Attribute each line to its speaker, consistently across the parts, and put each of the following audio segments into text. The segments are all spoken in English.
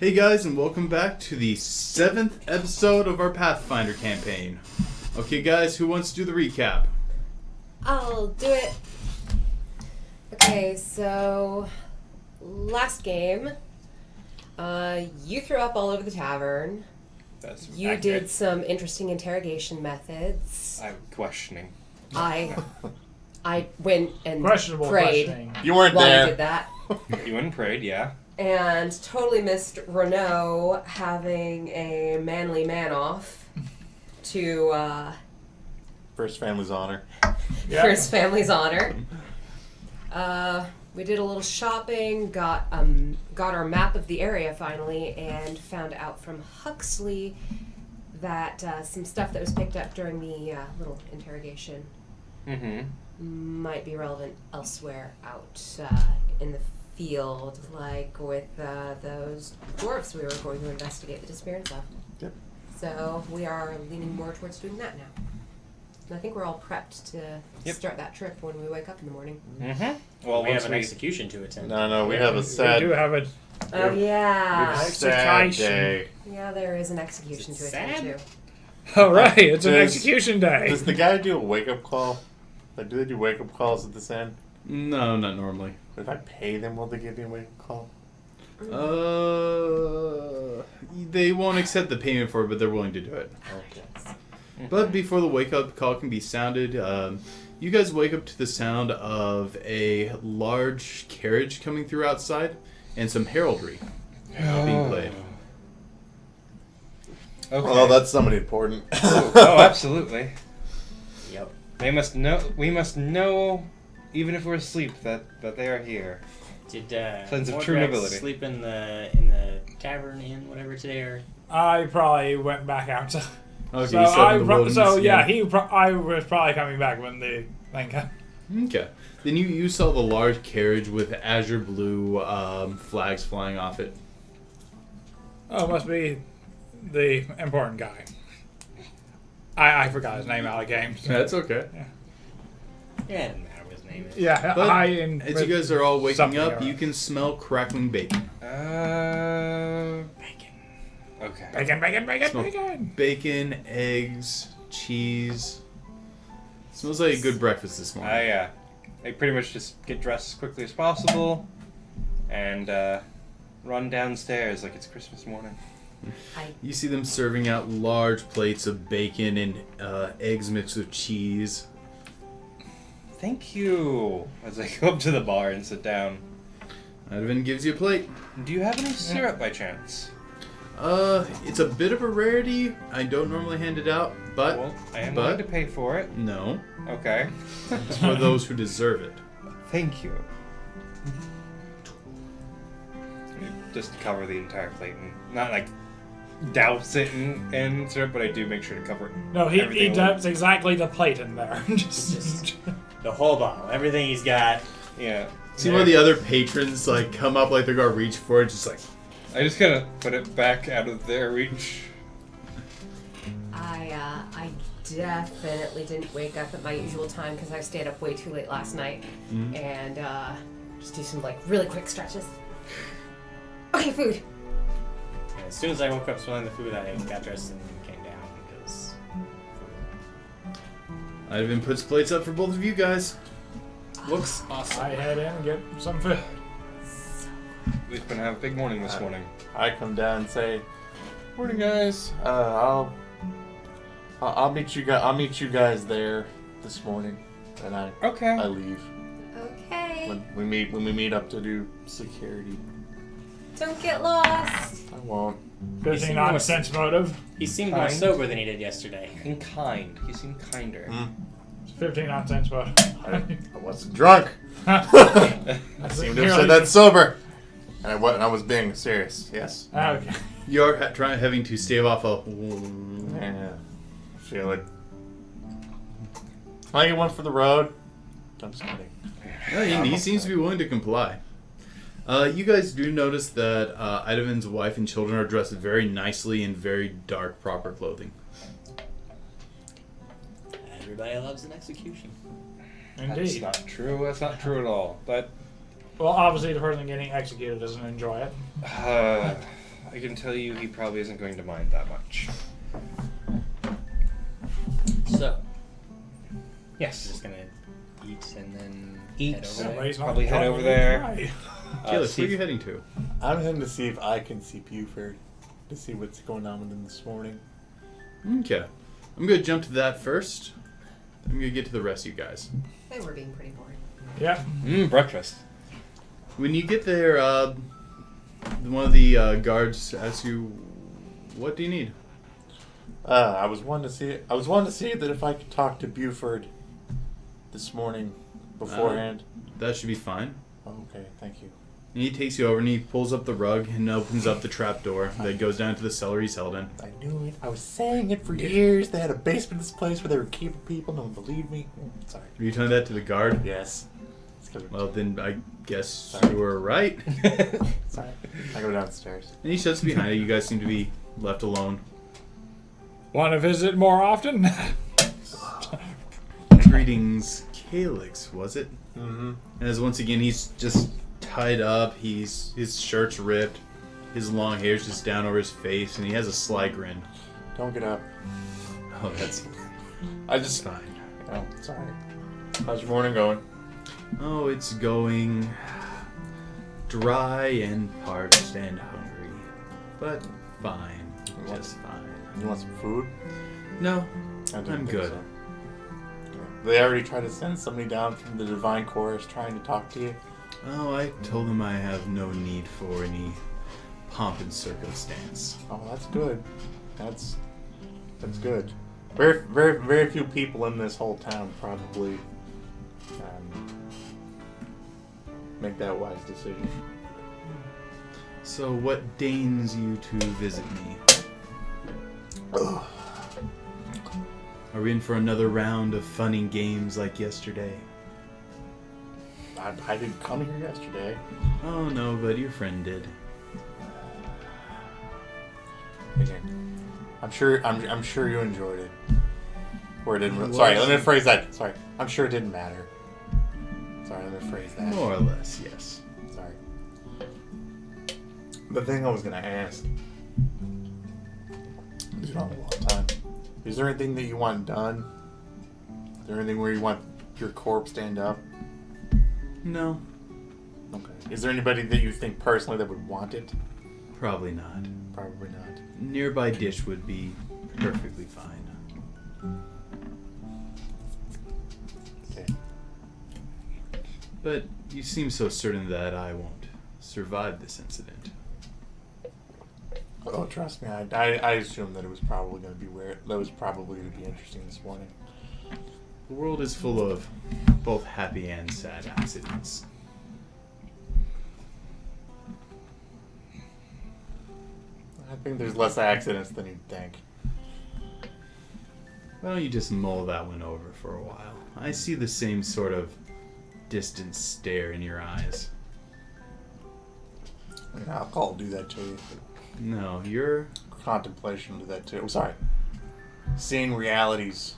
Speaker 1: Hey guys, and welcome back to the 7th episode of our Pathfinder campaign. Okay guys, who wants to do the recap?
Speaker 2: I'll do it. Okay, so last game, you threw up all over the tavern.
Speaker 3: That's
Speaker 2: You
Speaker 3: accurate.
Speaker 2: did some interesting interrogation methods.
Speaker 3: I'm questioning.
Speaker 2: I went and
Speaker 4: Questionable
Speaker 2: prayed
Speaker 4: questioning.
Speaker 5: You weren't
Speaker 2: while
Speaker 5: there.
Speaker 2: you did that.
Speaker 3: You went and prayed, yeah.
Speaker 2: And totally missed Renoux having a manly man-off to
Speaker 5: First family's honor.
Speaker 4: Yeah.
Speaker 2: for his family's honor. We did a little shopping, got our map of the area finally, and found out from Huxley that some stuff that was picked up during the little interrogation
Speaker 3: Mm-hmm.
Speaker 2: might be relevant elsewhere out in the field, like with those dwarves we were going to investigate the disappearance of.
Speaker 5: Yep.
Speaker 2: So we are leaning more towards doing that now. And I think we're all prepped to
Speaker 3: Yep.
Speaker 2: start that trip when we wake up in the morning.
Speaker 3: Mm-hmm. Well,
Speaker 6: we
Speaker 3: once
Speaker 6: have an execution to attend.
Speaker 5: No, we have a sad,
Speaker 4: We do have a
Speaker 2: Oh yeah.
Speaker 5: sad
Speaker 4: Execution.
Speaker 5: day.
Speaker 2: Yeah, there is an execution to attend
Speaker 6: Sad?
Speaker 2: to.
Speaker 4: Oh right, it's an
Speaker 5: Does-
Speaker 4: execution day.
Speaker 5: Does the guy do a wake-up call? Like, do they do wake-up calls at this end?
Speaker 1: No, not normally.
Speaker 5: If I pay them, will they give me a wake-up call?
Speaker 1: They won't accept the payment for it, but they're willing to do it.
Speaker 5: Okay.
Speaker 1: But before the wake-up call can be sounded, you guys wake up to the sound of a large carriage coming through outside and some heraldry being played.
Speaker 3: Okay.
Speaker 5: Well, that's somebody important.
Speaker 3: Oh, absolutely.
Speaker 6: Yep.
Speaker 3: They must know. We must know, even if we're asleep, that they are here.
Speaker 6: Did
Speaker 3: Sense of
Speaker 6: Mordrex
Speaker 3: true nobility.
Speaker 6: sleep in the tavern inn, whatever today, or
Speaker 4: I probably went back out.
Speaker 1: Okay,
Speaker 4: So
Speaker 1: you slept
Speaker 4: I
Speaker 1: in the
Speaker 4: pro-
Speaker 1: wilderness
Speaker 4: so yeah,
Speaker 1: again.
Speaker 4: I was probably coming back when the thing came.
Speaker 1: Okay. Then you saw the large carriage with azure blue flags flying off it.
Speaker 4: Oh, must be the important guy. I forgot his name out of games.
Speaker 1: That's okay.
Speaker 6: yeah, it doesn't matter what his name is.
Speaker 4: Yeah,
Speaker 1: But
Speaker 4: and
Speaker 1: as you guys are all waking
Speaker 4: something
Speaker 1: up,
Speaker 4: around.
Speaker 1: you can smell crackling bacon.
Speaker 3: Bacon. Okay.
Speaker 4: bacon,
Speaker 1: Smell
Speaker 4: bacon.
Speaker 1: bacon, eggs, cheese. Smells like a good breakfast this morning.
Speaker 3: I pretty much just get dressed as quickly as possible, and run downstairs like it's Christmas morning.
Speaker 1: You see them serving out large plates of bacon and eggs mixed with cheese.
Speaker 3: Thank you. As I go up to the bar and sit down.
Speaker 1: Ivan gives you a plate.
Speaker 3: Do you have any syrup by chance?
Speaker 1: It's a bit of a rarity. I don't normally hand it out, but
Speaker 3: Well, I am
Speaker 1: but-
Speaker 3: willing to pay for it.
Speaker 1: no,
Speaker 3: Okay.
Speaker 1: it's for those who deserve it.
Speaker 3: Thank you. Just cover the entire plate and not like douse it in syrup, but I do make sure to cover it.
Speaker 4: No, he
Speaker 3: everything
Speaker 4: dumps exactly the plate in there. Just
Speaker 6: The whole bottle, everything he's got.
Speaker 3: Yeah.
Speaker 1: See one of the other patrons like come up like they're gonna reach for it, just like
Speaker 3: I just gotta put it back out of their reach.
Speaker 2: I definitely didn't wake up at my usual time because I stayed up way too late last night and just do some like really quick stretches. Okay, food.
Speaker 6: And as soon as I woke up smelling the food, I got dressed and came down because
Speaker 1: Ivan puts plates up for both of you guys.
Speaker 6: looks awesome.
Speaker 4: I head in and get some food.
Speaker 3: We've been having a big morning this morning.
Speaker 5: I come down and say, "Morning, guys. I'll meet you guys. I'll meet you guys there this morning." And I
Speaker 3: Okay.
Speaker 5: leave
Speaker 2: Okay.
Speaker 5: when we meet up to do security.
Speaker 2: Don't get lost.
Speaker 5: I won't.
Speaker 4: 15 on sense motive.
Speaker 6: He seemed more
Speaker 3: Kind.
Speaker 6: sober than he did yesterday.
Speaker 3: And kind. He seemed kinder.
Speaker 4: 15 on sense motive.
Speaker 5: I wasn't drunk. I seem to have said that sober. And I was being serious. Yes.
Speaker 4: Okay.
Speaker 1: You're having to stave off a.
Speaker 5: Yeah. Feel it. Can I get one for the road? I'm just kidding.
Speaker 1: Yeah, he seems to be willing to comply. You guys do notice that Ivan's wife and children are dressed very nicely in very dark, proper clothing.
Speaker 6: Everybody loves an execution.
Speaker 3: That's
Speaker 4: Indeed.
Speaker 3: not true. That's not true at all. But
Speaker 4: Well, obviously the person getting executed doesn't enjoy it.
Speaker 3: I can tell you he probably isn't going to mind that much.
Speaker 6: So,
Speaker 3: Yes.
Speaker 6: just gonna eat and then
Speaker 3: Eat.
Speaker 6: head over there.
Speaker 4: Somebody's not
Speaker 3: Probably head
Speaker 4: talking
Speaker 3: over
Speaker 4: to
Speaker 3: there.
Speaker 4: me.
Speaker 1: Felix,
Speaker 3: see
Speaker 1: where are you
Speaker 3: if-
Speaker 1: heading to?
Speaker 5: I'm heading to see if I can see Buford to see what's going on with him this morning.
Speaker 1: Okay. I'm going to jump to that first. I'm going to get to the rest of you guys.
Speaker 2: They were being pretty boring.
Speaker 4: Yeah.
Speaker 3: breakfast.
Speaker 1: When you get there, one of the guards asks you, "What do you need?"
Speaker 5: I was wanting to see that if I could talk to Buford this morning beforehand.
Speaker 1: That should be fine.
Speaker 5: Okay, thank you.
Speaker 1: And he takes you over and he pulls up the rug and opens up the trap door that goes down to the cellar he's held in.
Speaker 5: I knew it. I was saying it for years. They had a basement in this place where they were keeping people. No one believed me. Sorry.
Speaker 1: Are you telling that to the guard?
Speaker 5: Yes. It's 'cause
Speaker 1: Well, then I guess
Speaker 5: Sorry.
Speaker 1: you were right.
Speaker 5: sorry. I go downstairs.
Speaker 1: And he shuts behind you. You guys seem to be left alone.
Speaker 4: Want to visit more often?
Speaker 1: Greetings, Calyx, was it?
Speaker 5: Mm-hmm.
Speaker 1: And as once again, he's just tied up. His shirt's ripped. His long hair's just down over his face, and he has a sly grin.
Speaker 5: Don't get up.
Speaker 1: Oh, that's
Speaker 5: I just.
Speaker 1: fine.
Speaker 5: Oh, sorry. How's your morning going?
Speaker 1: Oh, it's going dry and parched and hungry, but fine, just fine.
Speaker 5: You want some food?
Speaker 1: No,
Speaker 5: I didn't
Speaker 1: I'm
Speaker 5: think
Speaker 1: good.
Speaker 5: so. They already tried to send somebody down from the Divine Chorus trying to talk to you.
Speaker 1: Oh, I told him I have no need for any pomp and circumstance.
Speaker 5: Oh, that's good. That's good. Very few people in this whole town probably make that wise decision.
Speaker 1: So, what deigns you to visit me? Are we in for another round of fun and games like yesterday?
Speaker 5: I didn't come here yesterday.
Speaker 1: Oh no, but your friend did.
Speaker 5: Again, I'm sure you enjoyed it. Or it didn't.
Speaker 1: It
Speaker 5: Sorry,
Speaker 1: was.
Speaker 5: let me phrase that. Sorry, I'm sure it didn't matter. Sorry, let me phrase that.
Speaker 1: More or less, yes.
Speaker 5: Sorry. The thing I was gonna ask. It's been a long time. Is there anything that you want done? Is there anything where you want your corpse to end up?
Speaker 1: No,
Speaker 5: Okay. Is there anybody that you think personally that would want it?
Speaker 1: probably not.
Speaker 5: Probably not.
Speaker 1: Nearby dish would be perfectly fine.
Speaker 5: Okay.
Speaker 1: But you seem so certain that I won't survive this incident.
Speaker 5: Oh, trust me. I assumed that it was probably going to be weird. That was probably going to be interesting this morning.
Speaker 1: The world is full of both happy and sad accidents.
Speaker 5: I think there's less accidents than you'd think.
Speaker 1: Why don't you just mull that one over for a while? I see the same sort of distant stare in your eyes.
Speaker 5: I mean, alcohol will do that to you.
Speaker 1: No, you're...
Speaker 5: Contemplation will do that too. I'm sorry. Seeing realities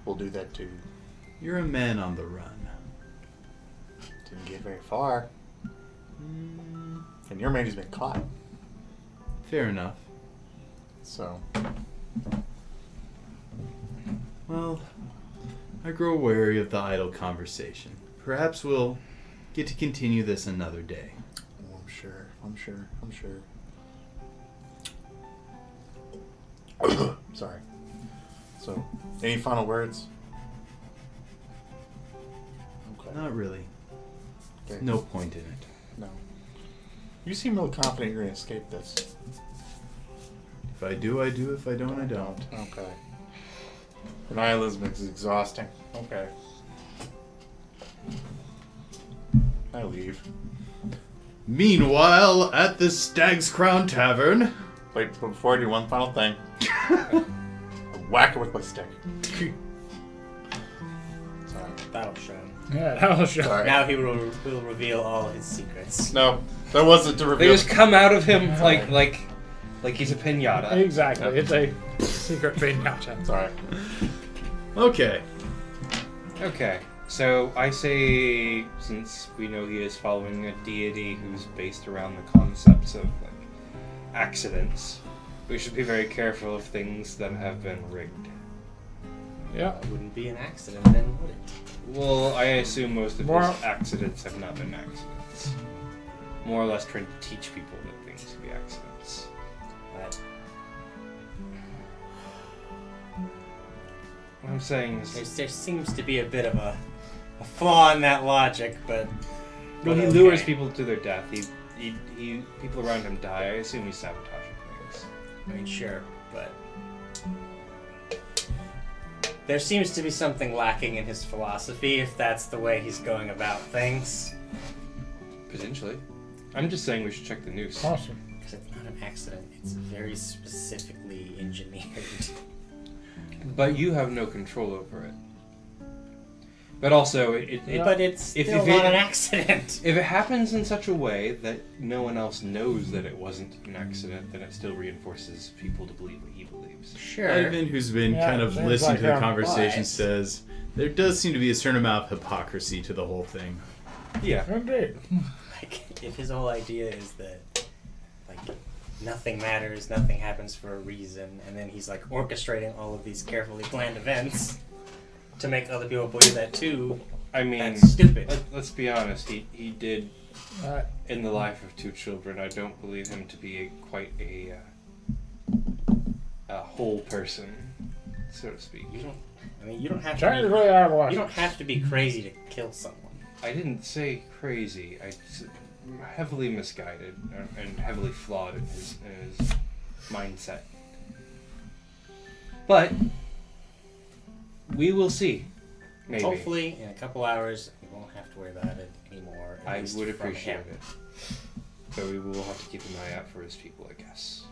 Speaker 5: will do that to you.
Speaker 1: You're a man on the run.
Speaker 5: Didn't get very far. And your man has been caught.
Speaker 1: Fair enough.
Speaker 5: So,
Speaker 1: Well, I grow wary of the idle conversation. Perhaps we'll get to continue this another day.
Speaker 5: oh, I'm sure. Sorry. So, any final words? Okay.
Speaker 1: Not really.
Speaker 5: Okay.
Speaker 1: No point in it.
Speaker 5: No. You seem real confident you're going to escape this.
Speaker 1: If I do, I do. If I don't, I don't.
Speaker 5: Okay. Nihilism is exhausting. Okay. I leave.
Speaker 1: Meanwhile, at the Stag's Crown Tavern...
Speaker 5: Wait, but before I do one final thing, I whack it with my stick. Sorry.
Speaker 6: That'll show him.
Speaker 4: Yeah, that was just.
Speaker 5: Sorry.
Speaker 6: Now he will reveal all his secrets.
Speaker 5: No, that wasn't to
Speaker 3: They
Speaker 5: reveal.
Speaker 3: just come out of him like he's a pinata.
Speaker 4: Exactly. It's a secret pinata.
Speaker 5: Sorry.
Speaker 1: Okay.
Speaker 3: Okay, so I say, since we know he is following a deity who's based around the concepts of like accidents, we should be very careful of things that have been rigged.
Speaker 4: Yeah.
Speaker 6: It wouldn't be an accident then, would it?
Speaker 3: Well, I assume most of
Speaker 4: Well-
Speaker 3: his accidents have not been accidents. More or less trying to teach people that things can be accidents.
Speaker 6: But
Speaker 3: What I'm saying is,
Speaker 6: there seems to be a bit of a flaw in that logic, but...
Speaker 3: well, he lures people to their death. He people around him die. I assume he's sabotaging things.
Speaker 6: I mean, sure, but... There seems to be something lacking in his philosophy if that's the way he's going about things.
Speaker 3: Potentially. I'm just saying we should check the noose.
Speaker 4: Awesome.
Speaker 6: Because it's not an accident, it's very specifically engineered.
Speaker 3: But you have no control over it. But also,
Speaker 6: But it's
Speaker 3: if
Speaker 6: still
Speaker 3: it-
Speaker 6: not an accident.
Speaker 3: if it happens in such a way that no one else knows that it wasn't an accident, then it still reinforces people to believe what he believes.
Speaker 6: Sure.
Speaker 1: Ivan, who's been
Speaker 4: Yeah,
Speaker 1: kind of
Speaker 4: seems
Speaker 1: listening
Speaker 4: like
Speaker 1: to the
Speaker 4: that
Speaker 1: conversation,
Speaker 6: applies.
Speaker 1: says there does seem to be a certain amount of hypocrisy to the whole thing.
Speaker 3: Yeah.
Speaker 4: Indeed.
Speaker 6: Like, if his whole idea is that, like, nothing matters, nothing happens for a reason, and then he's, like, orchestrating all of these carefully planned events to make other people believe that too,
Speaker 3: I mean,
Speaker 6: that's stupid.
Speaker 3: let's be honest. He did
Speaker 4: Alright.
Speaker 3: in the life of two children. I don't believe him to be quite a whole person, so to speak.
Speaker 6: You don't have
Speaker 4: Change
Speaker 6: to
Speaker 4: really out of
Speaker 6: be,
Speaker 4: watch.
Speaker 6: you don't have to be crazy to kill someone.
Speaker 3: I didn't say crazy. I heavily misguided and heavily flawed in his mindset. But we will see. Maybe.
Speaker 6: Hopefully, in a couple hours, we won't have to worry about it anymore. at
Speaker 3: I
Speaker 6: least
Speaker 3: would
Speaker 6: from
Speaker 3: appreciate
Speaker 6: him.
Speaker 3: it. But we will have to keep an eye out for his people, I guess.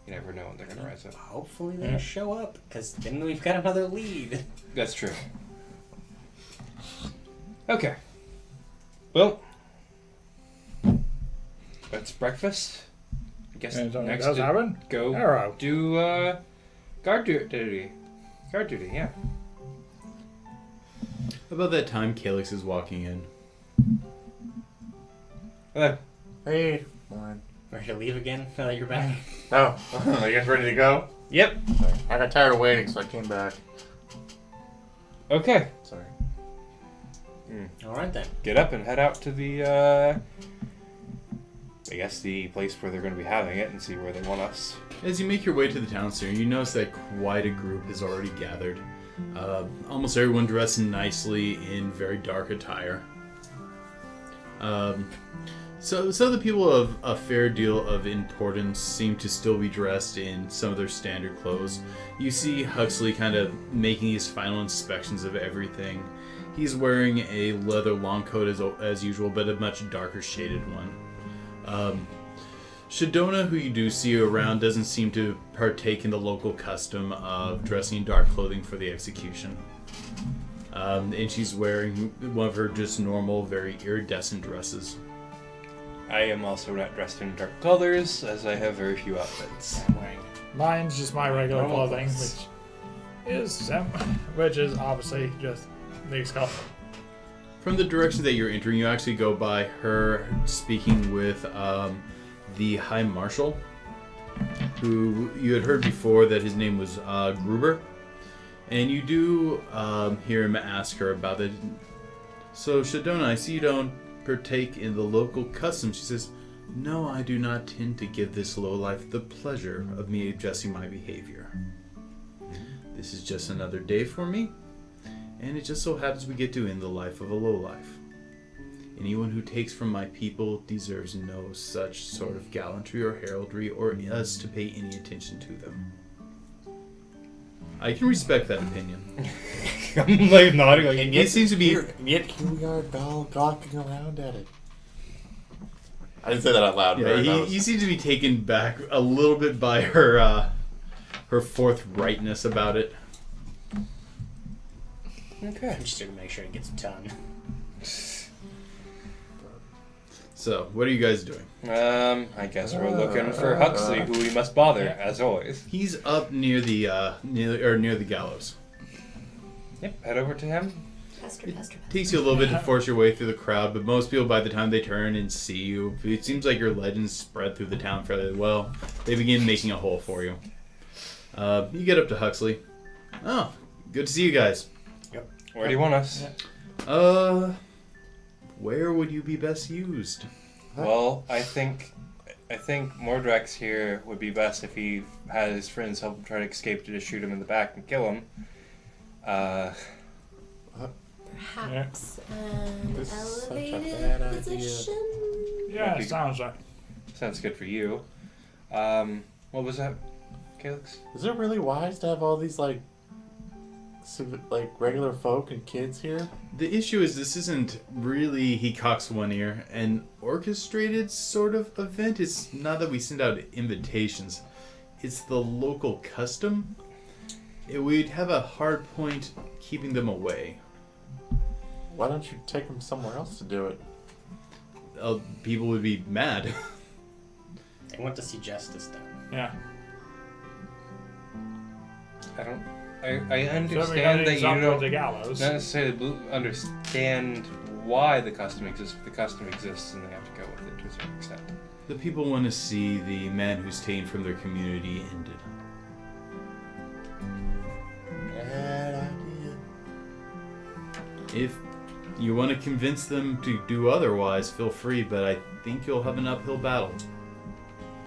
Speaker 3: You never know when they're gonna rise up.
Speaker 6: Hopefully they show up, because then we've got another lead.
Speaker 3: That's true. Okay. Well, that's breakfast. I guess
Speaker 4: And something
Speaker 3: next
Speaker 4: does
Speaker 3: to
Speaker 4: happen.
Speaker 3: go
Speaker 4: Arrow.
Speaker 3: do guard duty. Guard duty, yeah.
Speaker 1: About that time, Calyx is walking in.
Speaker 3: Hello.
Speaker 5: Hey, morning.
Speaker 6: Ready to leave again now that you're back?
Speaker 5: Oh, are you guys ready to go?
Speaker 3: Yep.
Speaker 5: Sorry. I got tired of waiting, so I came back.
Speaker 3: Okay.
Speaker 5: Sorry.
Speaker 6: Alright then.
Speaker 3: Get up and head out to the I guess the place where they're going to be having it and see where they want us.
Speaker 1: As you make your way to the town center, you notice that quite a group has already gathered. Almost everyone dressed nicely in very dark attire. So the people of a fair deal of importance seem to still be dressed in some of their standard clothes. You see Huxley kind of making his final inspections of everything. He's wearing a leather long coat as usual, but a much darker shaded one. Shadona, who you do see around, doesn't seem to partake in the local custom of dressing in dark clothing for the execution. And she's wearing one of her just normal, very iridescent dresses.
Speaker 3: I am also not dressed in dark colors, as I have very few outfits.
Speaker 6: I'm wearing
Speaker 4: Mine's just my regular
Speaker 6: Normal
Speaker 4: clothing,
Speaker 6: clothes.
Speaker 4: which is obviously just the skull.
Speaker 1: From the direction that you're entering, you actually go by her speaking with the High Marshal, who you had heard before that his name was Gruber. And you do hear him ask her about it. So, Shadona, I see you don't partake in the local customs. She says, no, I do not tend to give this lowlife the pleasure of me adjusting my behavior. This is just another day for me, and it just so happens we get to end the life of a lowlife. Anyone who takes from my people deserves no such sort of gallantry or heraldry or us to pay any attention to them. I can respect that opinion.
Speaker 3: I'm like nodding like,
Speaker 1: It seems to be...
Speaker 5: Yet here we are, gawking around at it. I didn't say that out loud.
Speaker 1: Yeah, he seems to be taken back a little bit by her forthrightness about it.
Speaker 3: okay.
Speaker 6: I'm just here to make sure it gets done.
Speaker 1: So, what are you guys doing?
Speaker 3: I guess we're looking for Huxley, who we must bother, as always.
Speaker 1: He's up near the gallows.
Speaker 3: Yep, head over to him.
Speaker 2: Pester,
Speaker 1: It
Speaker 2: pester, pester.
Speaker 1: takes you a little bit to force your way through the crowd, but most people, by the time they turn and see you, it seems like your legends spread through the town fairly well. They begin making a hole for you. You get up to Huxley. Oh, good to see you guys.
Speaker 3: Where do you want us?
Speaker 1: Where would you be best used?
Speaker 3: Well, I think Mordrex here would be best if he had his friends help him try to escape to just shoot him in the back and kill him.
Speaker 2: Perhaps an
Speaker 5: This is such a
Speaker 2: elevated
Speaker 5: bad idea.
Speaker 2: position.
Speaker 4: Yeah, it sounds like.
Speaker 3: Sounds good for you. What was that, Calyx?
Speaker 5: Is it really wise to have all these like regular folk and kids here?
Speaker 1: The issue is this isn't really, he cocks one ear, an orchestrated sort of event. It's not that we send out invitations. It's the local custom. We'd have a hard point keeping them away.
Speaker 5: Why don't you take them somewhere else to do it?
Speaker 1: People would be mad.
Speaker 6: They want to see justice done.
Speaker 4: Yeah.
Speaker 3: I understand that you don't
Speaker 4: the gallows.
Speaker 3: not necessarily understand why the custom exists, but the custom exists and they have to go with it to a certain extent.
Speaker 1: The people want to see the man who's taken from their community ended.
Speaker 5: Bad idea.
Speaker 1: If you want to convince them to do otherwise, feel free, but I think you'll have an uphill battle.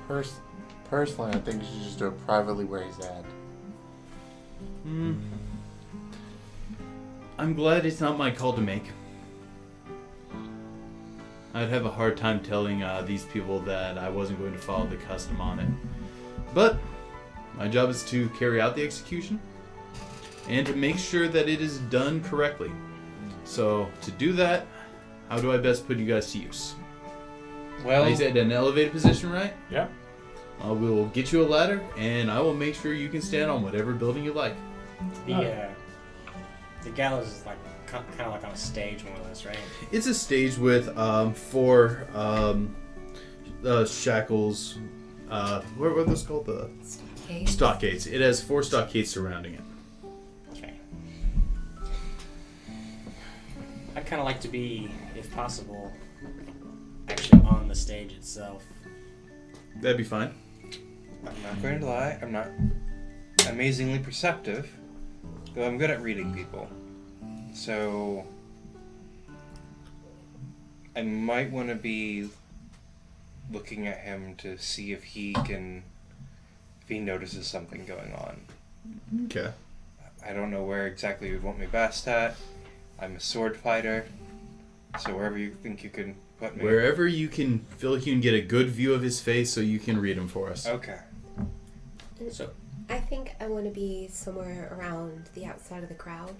Speaker 5: Personally, I think you should just do it privately where he's at.
Speaker 1: I'm glad it's not my call to make. I'd have a hard time telling these people that I wasn't going to follow the custom on it. But my job is to carry out the execution and to make sure that it is done correctly. So to do that, how do I best put you guys to use?
Speaker 3: Well,
Speaker 1: You said an elevated position, right?
Speaker 4: Yeah.
Speaker 1: We will get you a ladder, and I will make sure you can stand on whatever building you like.
Speaker 6: The gallows is like kind of like on a stage, more or less, right?
Speaker 1: It's a stage with 4 shackles. What are those called? The stockades. It has 4 stockades surrounding it.
Speaker 6: Okay. I'd kind of like to be, if possible, actually on the stage itself.
Speaker 1: That'd be fine.
Speaker 3: I'm not going to lie, I'm not amazingly perceptive, though I'm good at reading people. So I might want to be looking at him to see if he notices something going on.
Speaker 1: Okay.
Speaker 3: I don't know where exactly you'd want me best at. I'm a sword fighter, so wherever you think you can put me.
Speaker 1: Wherever you can feel like you can get a good view of his face so you can read him for us.
Speaker 3: Okay.
Speaker 6: So
Speaker 2: I think I want to be somewhere around the outside of the crowd.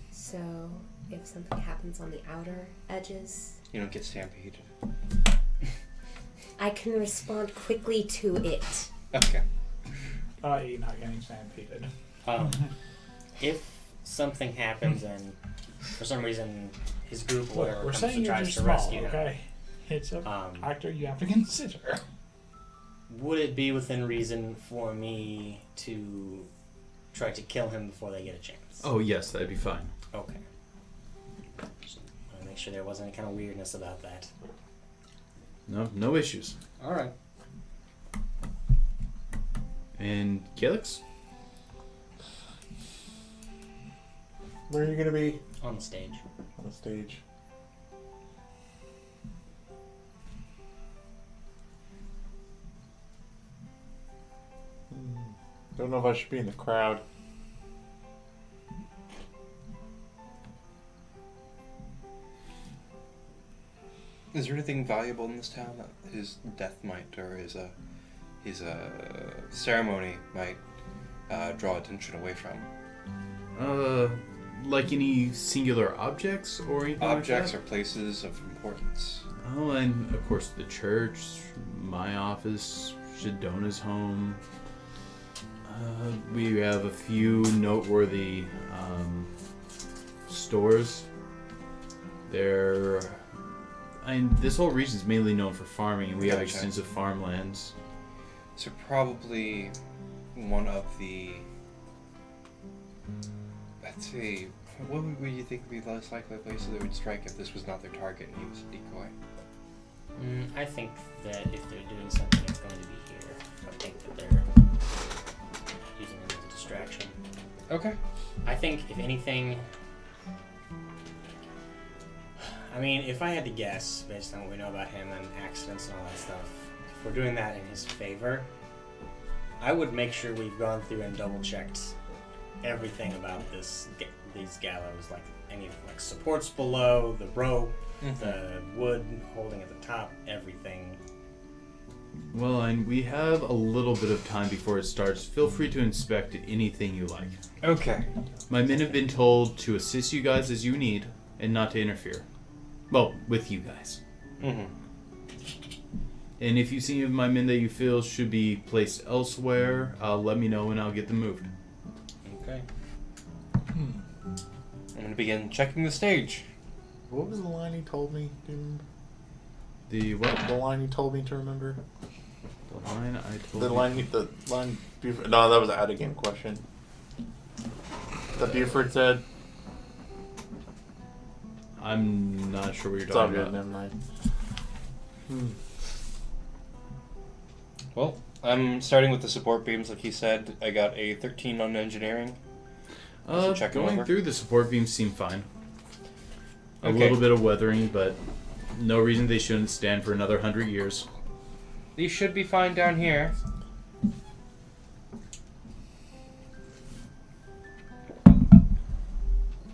Speaker 2: So if something happens on the outer edges,
Speaker 3: You don't get stampeded.
Speaker 2: I can respond quickly to it.
Speaker 3: Okay.
Speaker 4: I.e. not getting stampeded.
Speaker 6: if something happens and for some reason his group or whatever
Speaker 4: We're
Speaker 6: comes
Speaker 4: saying
Speaker 6: and
Speaker 4: you're
Speaker 6: tries
Speaker 4: just
Speaker 6: to
Speaker 4: small,
Speaker 6: rescue him,
Speaker 4: okay? It's a
Speaker 6: Um,
Speaker 4: factor you have to consider.
Speaker 6: would it be within reason for me to try to kill him before they get a chance?
Speaker 1: Oh, yes, that'd be fine.
Speaker 6: Okay. Just want to make sure there wasn't any kind of weirdness about that.
Speaker 1: No issues.
Speaker 6: Alright.
Speaker 1: And Calyx?
Speaker 5: Where are you gonna be?
Speaker 6: On the stage.
Speaker 5: On the stage. Don't know if I should be in the crowd.
Speaker 3: Is there anything valuable in this town that his death might, or his ceremony might draw attention away from?
Speaker 1: Like any singular objects or anything
Speaker 3: Objects
Speaker 1: like
Speaker 3: or places of importance.
Speaker 1: that? Oh, and of course the church, my office, Shadona's home. We have a few noteworthy stores. This whole region is mainly known for farming, and we have
Speaker 3: Gotcha.
Speaker 1: extensive farmlands.
Speaker 3: So probably one of the, let's say, What would you think would be the most likely place they would strike if this was not their target and he was a decoy?
Speaker 6: I think that if they're doing something, it's going to be here. I think that they're using it as a distraction.
Speaker 3: Okay.
Speaker 6: I think, if anything... I mean, if I had to guess, based on what we know about him and accidents and all that stuff, if we're doing that in his favor, I would make sure we've gone through and double-checked everything about these gallows, like any supports below, the rope, the wood holding at the top, everything.
Speaker 1: Well, and we have a little bit of time before it starts. Feel free to inspect anything you like.
Speaker 3: Okay.
Speaker 1: My men have been told to assist you guys as you need and not to interfere. Well, with you guys.
Speaker 3: Mm-hmm.
Speaker 1: And if you see any of my men that you feel should be placed elsewhere, let me know and I'll get them moved.
Speaker 6: Okay.
Speaker 3: I'm going to begin checking the stage.
Speaker 5: What was the line he told me? Do you remember?
Speaker 1: The what?
Speaker 5: The line he told me to remember?
Speaker 1: The line I told
Speaker 5: The line Buford... No, that was an out-of-game question. That Buford said.
Speaker 1: I'm not sure what you're
Speaker 5: It's all
Speaker 1: talking
Speaker 5: good,
Speaker 1: about.
Speaker 5: never mind.
Speaker 3: Well, I'm starting with the support beams, like he said. I got a 13 on engineering. Check them
Speaker 1: Going
Speaker 3: over.
Speaker 1: through the support beams seem fine. A
Speaker 3: Okay.
Speaker 1: little bit of weathering, but no reason they shouldn't stand for another 100 years.
Speaker 3: These should be fine down here.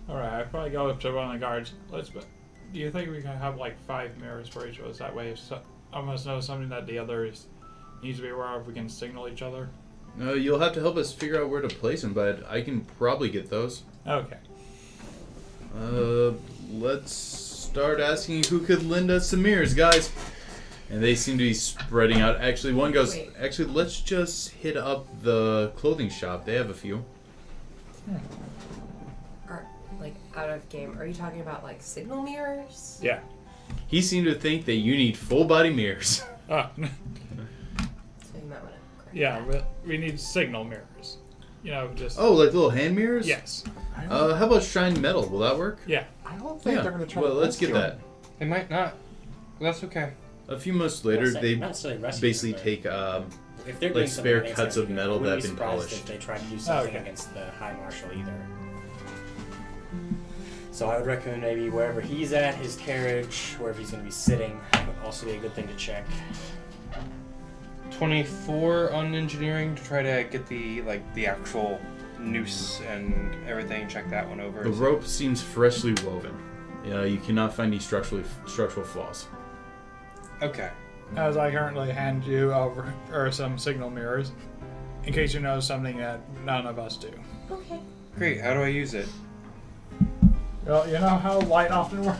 Speaker 4: Alright, I'd probably go up to one of the guards. Do you think we can have like 5 mirrors for each of us? That way, if I must know something that the others needs to be aware of, we can signal each other.
Speaker 1: You'll have to help us figure out where to place them, but I can probably get those.
Speaker 4: Okay.
Speaker 1: Let's start asking who could lend us some mirrors, guys. And they seem to be spreading out. Actually, one goes,
Speaker 2: Wait.
Speaker 1: actually, let's just hit up the clothing shop. They have a few.
Speaker 2: Are, like, out of game. Are you talking about, like, signal mirrors?
Speaker 4: Yeah.
Speaker 1: He seemed to think that you need full body mirrors.
Speaker 4: Ah,
Speaker 2: So you might want to correct
Speaker 4: yeah,
Speaker 2: that.
Speaker 4: we need signal mirrors. You know, just...
Speaker 1: Oh, like little hand mirrors?
Speaker 4: Yes.
Speaker 1: How about shined metal? Will that work?
Speaker 4: Yeah.
Speaker 5: I don't think they're going to try
Speaker 1: Well,
Speaker 5: to
Speaker 1: let's get
Speaker 5: rescue
Speaker 1: that.
Speaker 5: him.
Speaker 3: They might not. That's okay.
Speaker 1: A few months later,
Speaker 6: Not
Speaker 1: they
Speaker 6: necessarily rescue
Speaker 1: basically
Speaker 6: them,
Speaker 1: take
Speaker 6: but if they're
Speaker 1: like
Speaker 6: doing
Speaker 1: spare
Speaker 6: something
Speaker 1: cuts of
Speaker 6: against
Speaker 1: metal
Speaker 6: him,
Speaker 1: that
Speaker 6: I
Speaker 1: have
Speaker 6: wouldn't
Speaker 1: been
Speaker 6: be surprised
Speaker 1: polished.
Speaker 6: if they try to do something
Speaker 4: Okay.
Speaker 6: against the High Marshal either. So I would recommend maybe wherever he's at, his carriage, wherever he's going to be sitting, would also be a good thing to check.
Speaker 3: 24 on engineering to try to get the actual noose and everything. Check that one over.
Speaker 1: The rope seems freshly woven. You cannot find any structural flaws.
Speaker 3: Okay.
Speaker 4: As I currently hand you over some signal mirrors, in case you know something that none of us do.
Speaker 2: Okay.
Speaker 3: Great. How do I use it?
Speaker 4: Well, you know how light often works?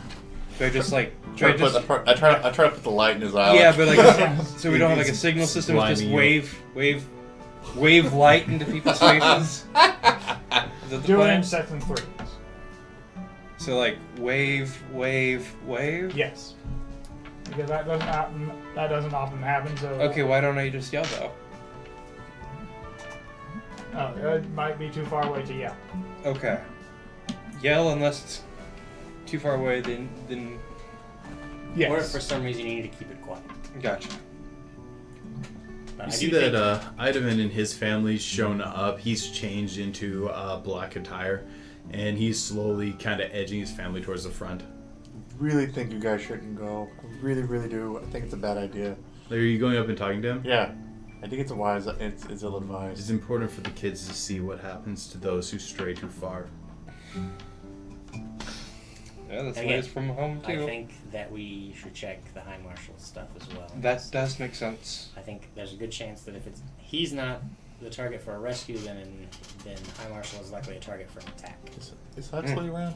Speaker 3: Do I just do I
Speaker 5: I
Speaker 3: just?
Speaker 5: try to put the light in his eye.
Speaker 3: Yeah, but so we don't have like a signal system. It's just
Speaker 1: Slimy
Speaker 3: wave light into people's faces. Is that the
Speaker 4: Do it
Speaker 3: plan?
Speaker 4: in sets and threes.
Speaker 3: So like wave.
Speaker 4: Yes. Because that doesn't often happen, so...
Speaker 3: Okay, why don't I just yell though?
Speaker 4: Oh, it might be too far away to yell.
Speaker 3: Okay. Yell unless it's too far away. Then
Speaker 4: Yes.
Speaker 6: Or if for some reason you need to keep it quiet.
Speaker 3: gotcha.
Speaker 6: But
Speaker 1: You
Speaker 6: I
Speaker 1: see
Speaker 6: do
Speaker 1: that
Speaker 6: think,
Speaker 1: Ivan and his family's shown up. He's changed into black attire, and he's slowly kind of edging his family towards the front.
Speaker 5: Really think you guys shouldn't go. I really, really do. I think it's a bad idea.
Speaker 1: Are you going up and talking to him?
Speaker 5: Yeah. I think it's it's ill-advised.
Speaker 1: It's important for the kids to see what happens to those who stray too far.
Speaker 3: Yeah, that's the way
Speaker 6: Again,
Speaker 3: it's from home
Speaker 6: I
Speaker 3: too.
Speaker 6: think that we should check the High Marshal stuff as well.
Speaker 3: That does make sense.
Speaker 6: I think there's a good chance that if he's not the target for a rescue, then High Marshal is likely a target for an attack.
Speaker 5: Is Huxley around?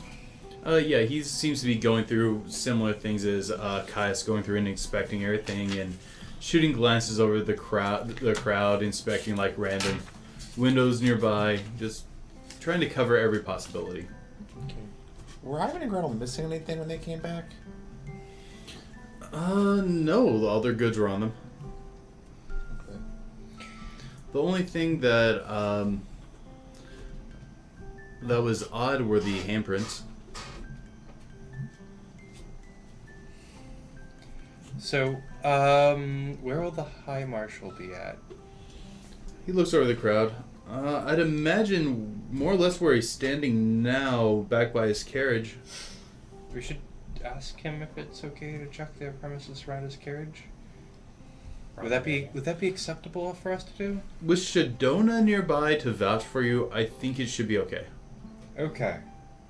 Speaker 1: Yeah, he seems to be going through similar things as Caius, going through and inspecting everything and shooting glances over the crowd, inspecting like random windows nearby, just trying to cover every possibility.
Speaker 5: Okay. Were Ivan and Gretel missing anything when they came back?
Speaker 1: No, all their goods were on them.
Speaker 5: Okay.
Speaker 1: The only thing that, that was odd were the handprints.
Speaker 3: So, where will the High Marshal be at?
Speaker 1: He looks over the crowd. I'd imagine more or less where he's standing now, back by his carriage.
Speaker 3: We should ask him if it's okay to check the premises around his carriage. Would that be acceptable for us to do?
Speaker 1: With Shadona nearby to vouch for you, I think it should be okay.
Speaker 3: Okay.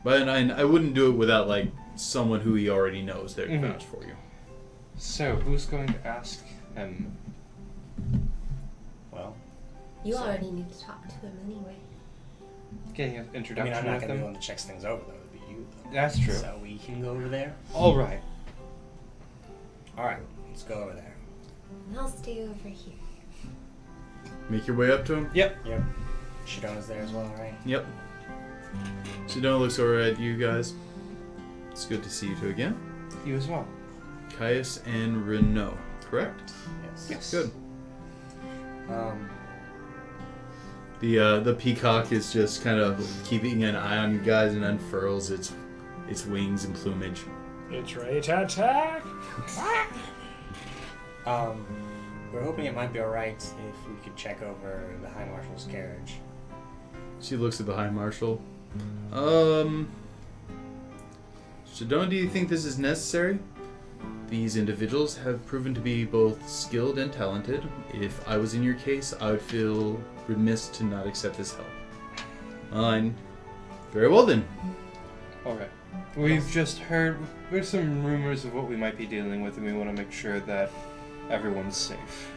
Speaker 1: But I wouldn't do it without like someone who he already knows there to vouch for you.
Speaker 3: So, who's going to ask him?
Speaker 6: Well,
Speaker 2: You already need to talk to him anyway.
Speaker 3: Getting an
Speaker 6: I
Speaker 3: introduction
Speaker 6: mean, I'm not
Speaker 3: with
Speaker 6: going to be the
Speaker 3: him?
Speaker 6: one that checks things over, though. It would be you, though.
Speaker 3: That's true.
Speaker 6: So we can go over there.
Speaker 3: All right.
Speaker 6: Alright, let's go over there.
Speaker 2: And I'll stay over here.
Speaker 1: Make your way up to him.
Speaker 3: Yep.
Speaker 6: Yep. Shadona's there as well, right?
Speaker 1: Yep. Shadona looks over at you guys. It's good to see you two again.
Speaker 3: You as well.
Speaker 1: Caius and Renoux, correct?
Speaker 6: Yes.
Speaker 1: Good.
Speaker 6: Um,
Speaker 1: The peacock is just kind of keeping an eye on you guys and unfurls its wings and plumage.
Speaker 4: It's ready to attack.
Speaker 6: we're hoping it might be alright if we could check over the High Marshal's carriage.
Speaker 1: She looks at the High Marshal. Shadona, do you think this is necessary? These individuals have proven to be both skilled and talented. If I was in your case, I would feel remiss to not accept this help. Fine. Very well then.
Speaker 3: All right. We've just heard there's some rumors of what we might be dealing with, and we want to make sure that everyone's safe.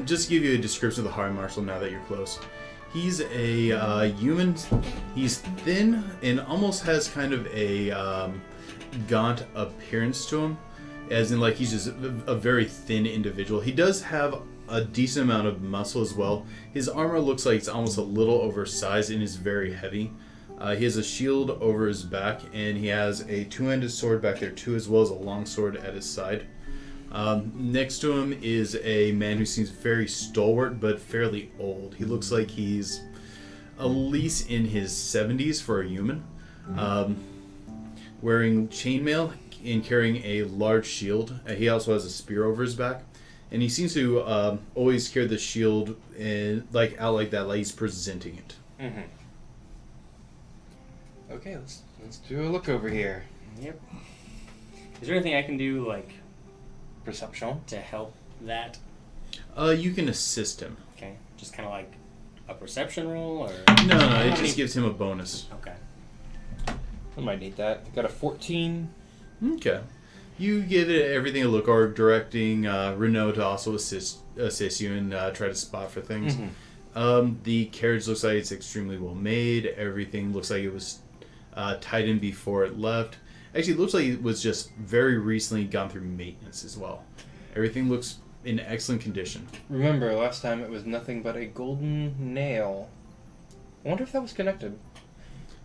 Speaker 1: Just to give you a description of the High Marshal now that you're close. He's a human. He's thin and almost has kind of a gaunt appearance to him. As in, like, he's just a very thin individual. He does have a decent amount of muscle as well. His armor looks like it's almost a little oversized and is very heavy. He has a shield over his back, and he has a two-handed sword back there too, as well as a long sword at his side. Next to him is a man who seems very stalwart but fairly old. He looks like he's at least in his 70s for a human. Wearing chainmail and carrying a large shield. He also has a spear over his back. And he seems to always carry the shield and out like that, like he's presenting it.
Speaker 3: Mm-hmm. Okay, let's do a look over here.
Speaker 6: Yep. Is there anything I can do, like,
Speaker 3: Perception.
Speaker 6: to help that?
Speaker 1: You can assist him.
Speaker 6: Okay. Just kind of like a perception roll, or?
Speaker 1: No, it just gives him a bonus.
Speaker 6: Okay.
Speaker 3: I might need that. Got a 14.
Speaker 1: Okay. You give everything a look, or directing Renoux to also assist you and try to spot for things.
Speaker 3: Mm-hmm.
Speaker 1: The carriage looks like it's extremely well made. Everything looks like it was tightened before it left. Actually, it looks like it was just very recently gone through maintenance as well. Everything looks in excellent condition.
Speaker 3: Remember, last time it was nothing but a golden nail. I wonder if that was connected.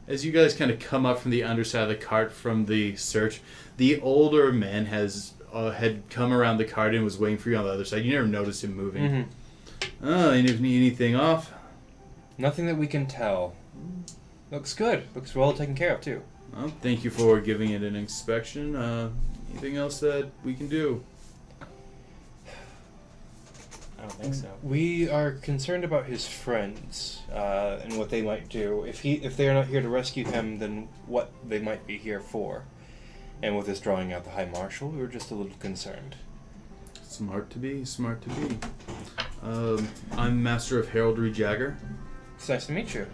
Speaker 1: As you guys kind of come up from the underside of the cart from the search, the older man had come around the cart and was waiting for you on the other side. You never noticed him moving.
Speaker 3: Mm-hmm.
Speaker 1: Anything off?
Speaker 3: Nothing that we can tell. Looks good. Looks well taken care of, too.
Speaker 1: Well, thank you for giving it an inspection. Anything else that we can do?
Speaker 6: I don't think so.
Speaker 3: We are concerned about his friends and what they might do. If they are not here to rescue him, then what they might be here for. And with us drawing out the High Marshal, we were just a little concerned.
Speaker 1: Smart to be. I'm Master of Heraldry Jagger.
Speaker 3: It's nice to meet you.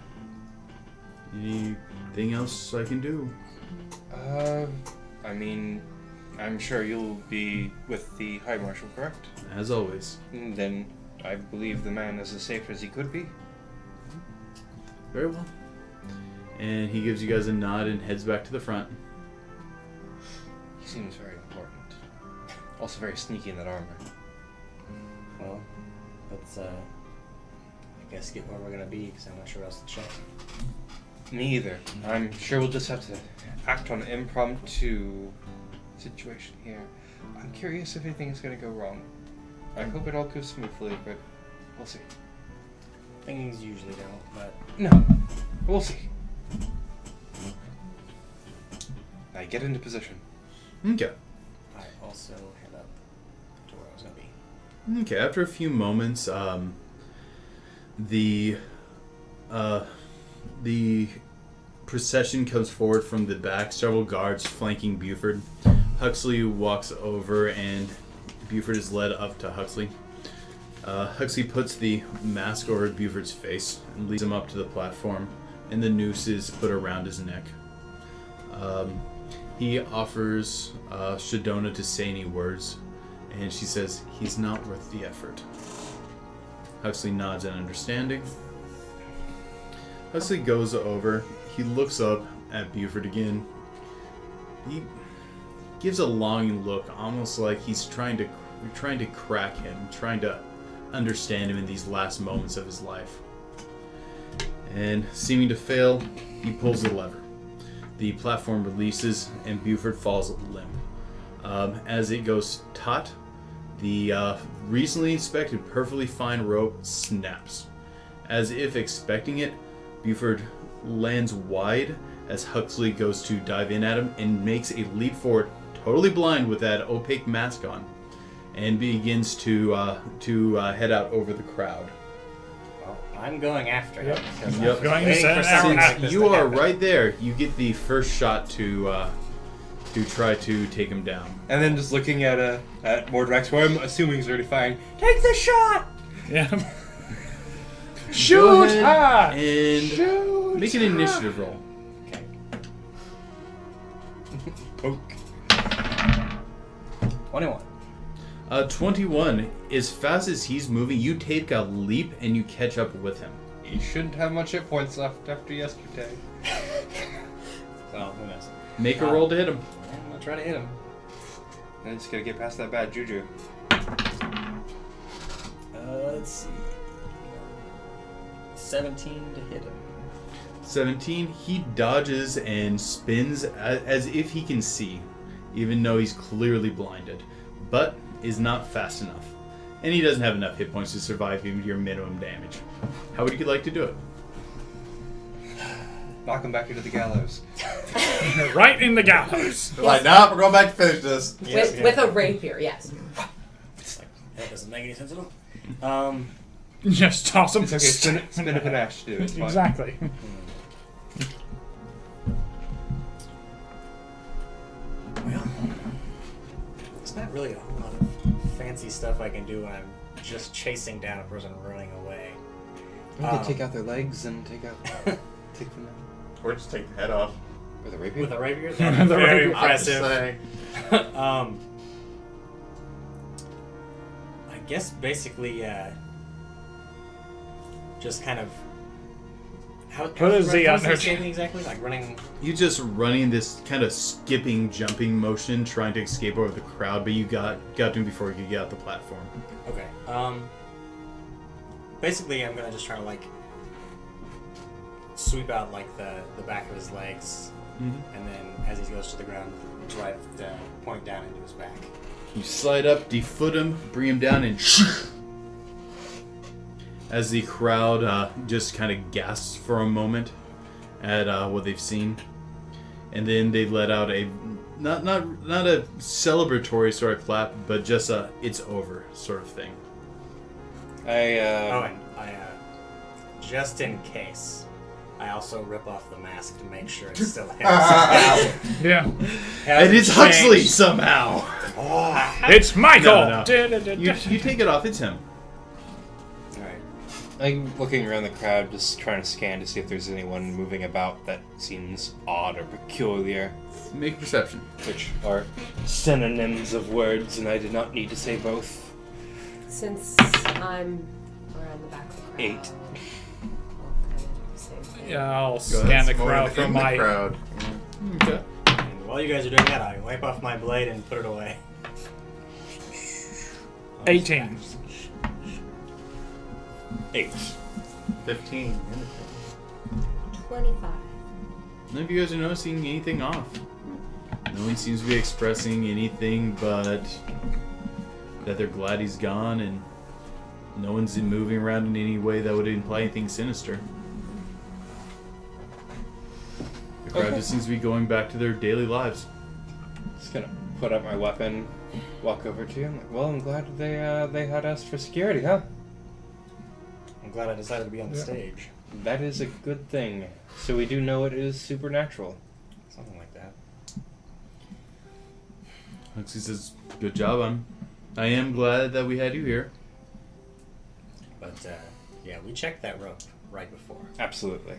Speaker 1: Anything else I can do?
Speaker 3: I mean, I'm sure you'll be with the High Marshal, correct?
Speaker 1: As always.
Speaker 3: Then I believe the man is as safe as he could be.
Speaker 1: Very well. And he gives you guys a nod and heads back to the front.
Speaker 3: He seems very important. Also very sneaky in that armor.
Speaker 6: Well, let's, I guess get where we're gonna be, because I'm not sure where else to check.
Speaker 3: Me either. I'm sure we'll just have to act on an impromptu situation here. I'm curious if anything is going to go wrong. I hope it all goes smoothly, but we'll see.
Speaker 6: Things usually don't, but...
Speaker 3: No, we'll see. I get into position.
Speaker 1: Okay.
Speaker 6: I also head up to where I was going to be.
Speaker 1: Okay, after a few moments, the procession comes forward from the back, several guards flanking Buford. Huxley walks over and Buford is led up to Huxley. Huxley puts the mask over Buford's face and leads him up to the platform, and the noose is put around his neck. He offers Shadona to say any words, and she says, "He's not worth the effort." Huxley nods in understanding. Huxley goes over. He looks up at Buford again. He gives a longing look, almost like he's trying to crack him, trying to understand him in these last moments of his life. And seeming to fail, he pulls the lever. The platform releases, and Buford falls limp. As it goes taut, the recently inspected, perfectly fine rope snaps. As if expecting it, Buford lands wide as Huxley goes to dive in at him and makes a leap forward, totally blind with that opaque mask on, and begins to head out over the crowd.
Speaker 6: Well, I'm going after him. because
Speaker 1: Yep.
Speaker 6: I'm
Speaker 4: Going to
Speaker 6: waiting
Speaker 4: send
Speaker 6: for
Speaker 4: an
Speaker 6: something
Speaker 4: arrow.
Speaker 6: like this
Speaker 1: You
Speaker 6: to
Speaker 1: are
Speaker 6: happen.
Speaker 1: right there. You get the first shot to try to take him down.
Speaker 3: And then just looking at Mordrex, who I'm assuming is already firing. Take the shot!
Speaker 4: Yeah.
Speaker 1: Go
Speaker 4: Shoot
Speaker 1: ahead
Speaker 4: her!
Speaker 1: and
Speaker 3: Shoot
Speaker 1: make an
Speaker 3: her!
Speaker 1: initiative roll.
Speaker 6: Okay.
Speaker 3: Poke.
Speaker 6: 21.
Speaker 1: 21. As fast as he's moving, you take a leap and you catch up with him.
Speaker 3: You shouldn't have much hit points left after yesterday.
Speaker 6: Well, who knows?
Speaker 1: Make a roll to hit him.
Speaker 6: I'm gonna try to hit him.
Speaker 3: I just gotta get past that bad juju.
Speaker 6: Let's see. 17 to hit him.
Speaker 1: 17. He dodges and spins as if he can see, even though he's clearly blinded, but is not fast enough. And he doesn't have enough hit points to survive even your minimum damage. How would you like to do it?
Speaker 3: Knock him back into the gallows.
Speaker 4: Right in the gallows.
Speaker 5: Like, nah, we're going back to finish this.
Speaker 6: Yes,
Speaker 2: With a rapier, yes.
Speaker 6: It's like, that doesn't make any sense at all.
Speaker 4: Just toss him.
Speaker 3: It's okay, spin up an ash to do it. It's fine.
Speaker 4: Exactly.
Speaker 6: Well, there's not really a whole lot of fancy stuff I can do when I'm just chasing down a person running away.
Speaker 3: You can take out their legs and take them out.
Speaker 5: Or just take the head off.
Speaker 3: With a rapier?
Speaker 6: With a rapier?
Speaker 4: With
Speaker 6: That'd be
Speaker 4: a
Speaker 6: very
Speaker 4: rapier.
Speaker 5: I'm just
Speaker 6: impressive.
Speaker 5: saying.
Speaker 6: I guess basically, just kind of. How
Speaker 4: is the
Speaker 6: how's he
Speaker 4: under-
Speaker 6: escaping exactly? Like running.
Speaker 1: You just running this kind of skipping, jumping motion, trying to escape over the crowd, but you got to him before you could get out the platform.
Speaker 6: Okay. Basically, I'm gonna just try to like sweep out like the back of his legs, and then as he goes to the ground, drive the point down into his back.
Speaker 1: You slide up, defoot him, bring him down, and as the crowd just kind of gasps for a moment at what they've seen, and then they let out a not a celebratory sort of clap, but just a "it's over" sort of thing.
Speaker 6: And I just in case, I also rip off the mask to make sure it still has.
Speaker 4: Yeah.
Speaker 1: And it's Huxley somehow.
Speaker 4: It's Michael.
Speaker 1: No. You take it off. It's him.
Speaker 6: Alright.
Speaker 3: I'm looking around the crowd, just trying to scan to see if there's anyone moving about that seems odd or peculiar,
Speaker 1: Make perception.
Speaker 3: which are synonyms of words, and I did not need to say both.
Speaker 2: Since I'm around the back of the crowd.
Speaker 3: 8.
Speaker 2: I'll kind of do the same thing.
Speaker 4: Yeah, I'll
Speaker 5: Go
Speaker 4: scan
Speaker 5: ahead,
Speaker 4: the
Speaker 5: more
Speaker 4: crowd
Speaker 5: in
Speaker 4: from
Speaker 5: the
Speaker 4: my.
Speaker 5: crowd.
Speaker 1: Okay.
Speaker 6: And while you guys are doing that, I wipe off my blade and put it away.
Speaker 4: 18.
Speaker 3: 8.
Speaker 5: 15.
Speaker 2: 25.
Speaker 1: None of you guys are noticing anything off. No one seems to be expressing anything but that they're glad he's gone, and no one's moving around in any way that would imply anything sinister. The crowd
Speaker 3: Okay.
Speaker 1: just seems to be going back to their daily lives.
Speaker 3: Just gonna put up my weapon, walk over to you. I'm like, well, I'm glad they had us for security, huh?
Speaker 6: I'm glad I decided to be on the stage.
Speaker 3: That is a good thing. So we do know it is supernatural.
Speaker 6: Something like that.
Speaker 1: Huxley says, "Good job. I am glad that we had you here."
Speaker 6: But, yeah, we checked that rope right before.
Speaker 3: Absolutely.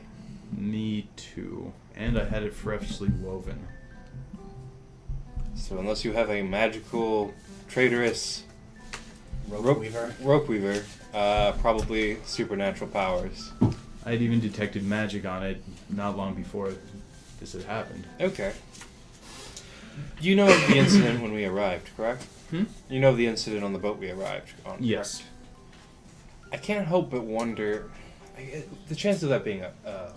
Speaker 1: Me too. And I had it freshly woven.
Speaker 3: So unless you have a magical, traitorous
Speaker 6: Rope weaver.
Speaker 3: rope weaver, probably supernatural powers.
Speaker 1: I'd even detected magic on it not long before this had happened.
Speaker 3: Okay. You know of the incident when we arrived, correct? You know of the incident on the boat we arrived on,
Speaker 1: Yes.
Speaker 3: correct? I can't help but wonder, the chance of that being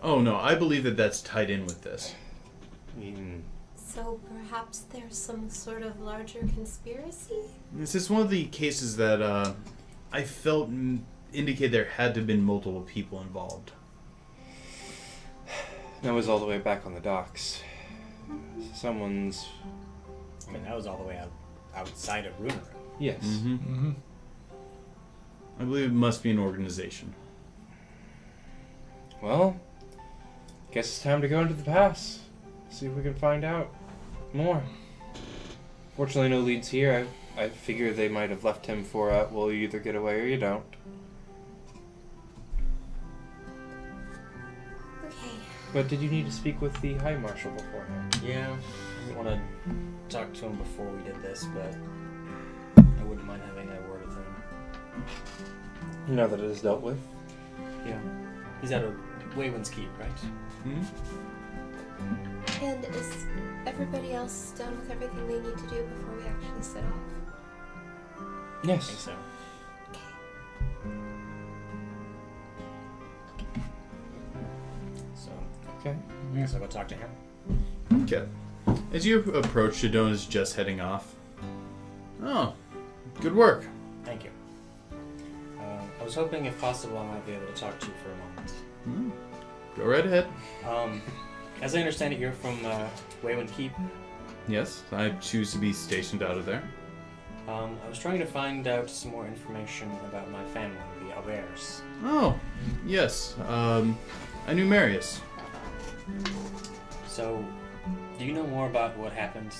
Speaker 1: Oh no, I believe that that's tied in with this.
Speaker 7: So perhaps there's some sort of larger conspiracy?
Speaker 1: This is one of the cases that I felt indicate there had to have been multiple people involved.
Speaker 3: That was all the way back on the docks. Someone's...
Speaker 6: I mean, that was all the way outside of Rhunerin.
Speaker 3: Yes.
Speaker 1: Mm-hmm. I believe it must be an organization.
Speaker 3: Well, guess it's time to go into the pass. See if we can find out more. Fortunately, no leads here. I figure they might have left him for, well, you either get away or you don't.
Speaker 7: Okay.
Speaker 3: But did you need to speak with the High Marshal beforehand?
Speaker 6: Yeah, I didn't want to talk to him before we did this, but I wouldn't mind having a word with him.
Speaker 3: Now that it is dealt with.
Speaker 6: Yeah. He's out of Waywin's Keep, right?
Speaker 7: And is everybody else done with everything they need to do before we actually set off?
Speaker 6: I think
Speaker 3: Yes.
Speaker 6: so. So,
Speaker 3: Okay.
Speaker 6: so I'll go talk to him.
Speaker 1: Okay. As you approach, Shadona's just heading off. Oh, good work.
Speaker 6: Thank you. I was hoping, if possible, I might be able to talk to you for a moment.
Speaker 1: Go right ahead.
Speaker 6: As I understand it, you're from Waywin Keep.
Speaker 1: Yes, I choose to be stationed out of there.
Speaker 6: I was trying to find out some more information about my family, the Albers.
Speaker 1: Oh, yes. I knew Marius.
Speaker 6: So, do you know more about what happened?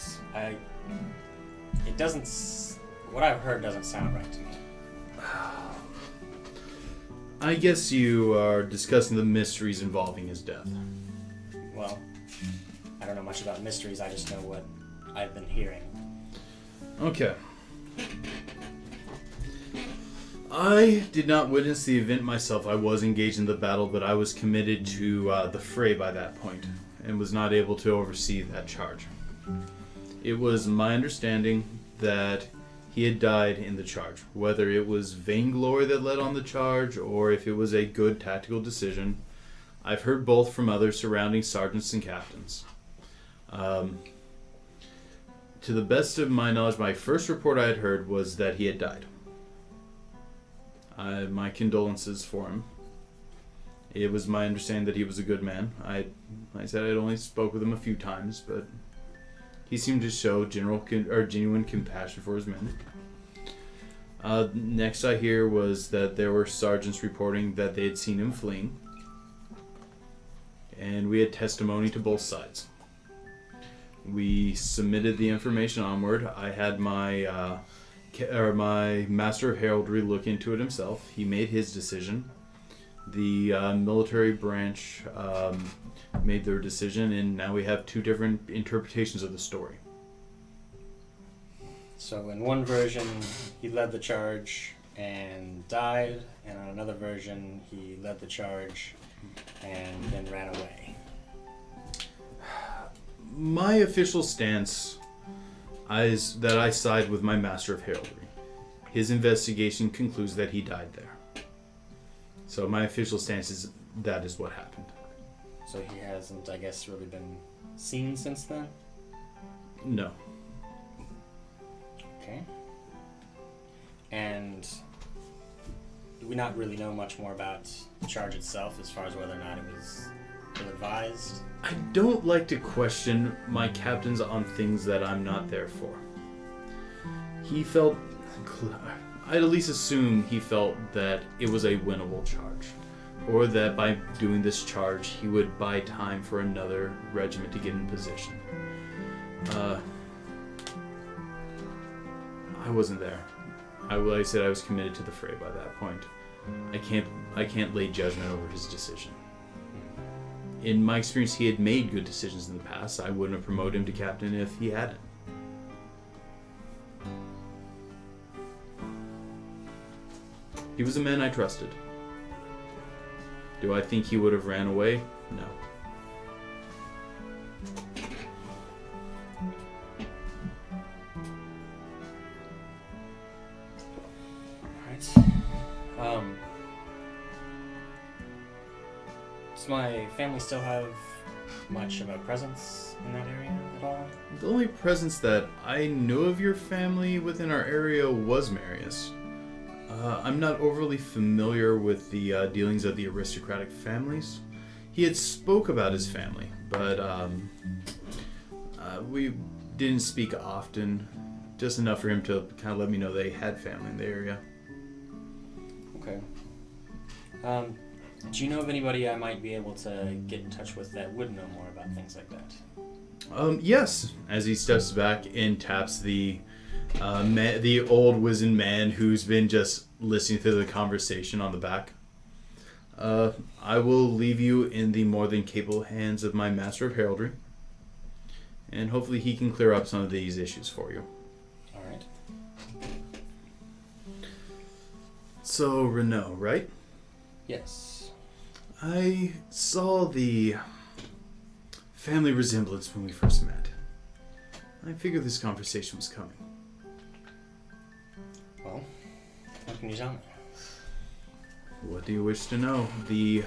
Speaker 6: What I've heard doesn't sound right to me.
Speaker 1: I guess you are discussing the mysteries involving his death.
Speaker 6: Well, I don't know much about mysteries, I just know what I've been hearing.
Speaker 1: Okay. I did not witness the event myself. I was engaged in the battle, but I was committed to the fray by that point and was not able to oversee that charge. It was my understanding that he had died in the charge. Whether it was vainglory that led on the charge or if it was a good tactical decision, I've heard both from other surrounding sergeants and captains. To the best of my knowledge, my first report I had heard was that he had died. My condolences for him. It was my understanding that he was a good man. I said I'd only spoke with him a few times, but he seemed to show genuine compassion for his men. Next I hear was that there were sergeants reporting that they had seen him fleeing, and we had testimony to both sides. We submitted the information onward. I had my master of heraldry look into it himself. He made his decision. The military branch made their decision, and now we have two different interpretations of the story.
Speaker 6: So in one version, he led the charge and died, and on another version, he led the charge and then ran away.
Speaker 1: My official stance is that I side with my master of heraldry. His investigation concludes that he died there. So my official stance is that is what happened.
Speaker 6: So he hasn't, I guess, really been seen since then?
Speaker 1: No.
Speaker 6: Okay. And do we not really know much more about the charge itself as far as whether or not it was ill-advised?
Speaker 1: I don't like to question my captains on things that I'm not there for. He felt... I'd at least assume he felt that it was a winnable charge. Or that by doing this charge, he would buy time for another regiment to get in position. I wasn't there. Like I said, I was committed to the fray by that point. I can't lay judgment over his decision. In my experience, he had made good decisions in the past. I wouldn't have promoted him to captain if he hadn't. He was a man I trusted. Do I think he would have ran away? No.
Speaker 6: Alright. Does my family still have much of a presence in that area at all?
Speaker 1: The only presence that I know of your family within our area was Marius. I'm not overly familiar with the dealings of the aristocratic families. He had spoke about his family, but we didn't speak often. Just enough for him to kind of let me know they had family in the area.
Speaker 6: Okay. Do you know of anybody I might be able to get in touch with that would know more about things like that?
Speaker 1: Yes. As he steps back and taps the old wizened man who's been just listening to the conversation on the back. I will leave you in the more than capable hands of my master of heraldry, and hopefully he can clear up some of these issues for you.
Speaker 6: All right.
Speaker 1: So, Renoux, right?
Speaker 6: Yes.
Speaker 1: I saw the family resemblance when we first met. I figured this conversation was coming.
Speaker 6: Well, what can you tell me?
Speaker 1: What do you wish to know? The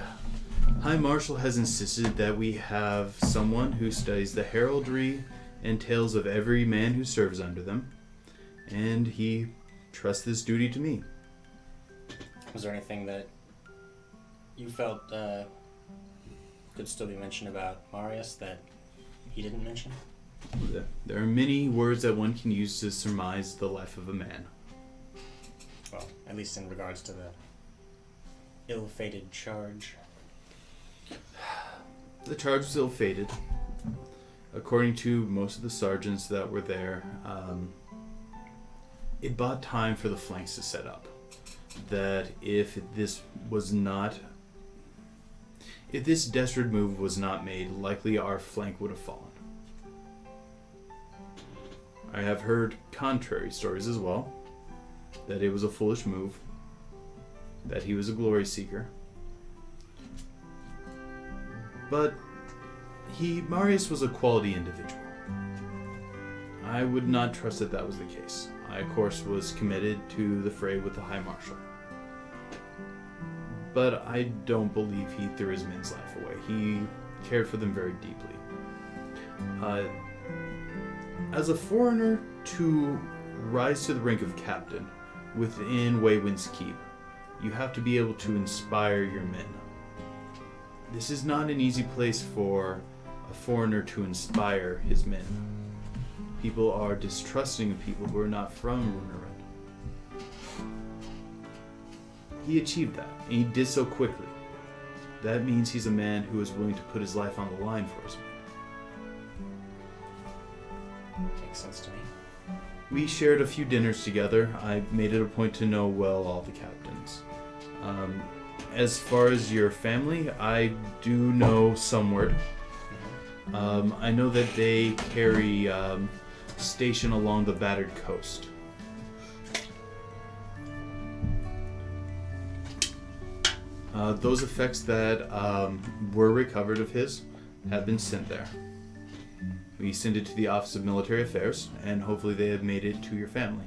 Speaker 1: High Marshal has insisted that we have someone who studies the heraldry and tales of every man who serves under them, and he trusts this duty to me.
Speaker 6: Was there anything that you felt could still be mentioned about Marius that he didn't mention?
Speaker 1: There are many words that one can use to surmise the life of a man.
Speaker 6: Well, at least in regards to the ill-fated charge.
Speaker 1: The charge was ill-fated. According to most of the sergeants that were there, it bought time for the flanks to set up. That if this desperate move was not made, likely our flank would have fallen. I have heard contrary stories as well, that it was a foolish move, that he was a glory seeker. But Marius was a quality individual. I would not trust that that was the case. I, of course, was committed to the fray with the High Marshal. But I don't believe he threw his men's life away. He cared for them very deeply. As a foreigner, to rise to the rank of captain within Waywind's Keep, you have to be able to inspire your men. This is not an easy place for a foreigner to inspire his men. People are distrusting of people who are not from Rhunerin. He achieved that, and he did so quickly. That means he's a man who is willing to put his life on the line for his men.
Speaker 6: Makes sense to me.
Speaker 1: We shared a few dinners together. I made it a point to know well all the captains. As far as your family, I do know some word. I know that they carry station along the battered coast. Those effects that were recovered of his have been sent there. We send it to the Office of Military Affairs, and hopefully they have made it to your family.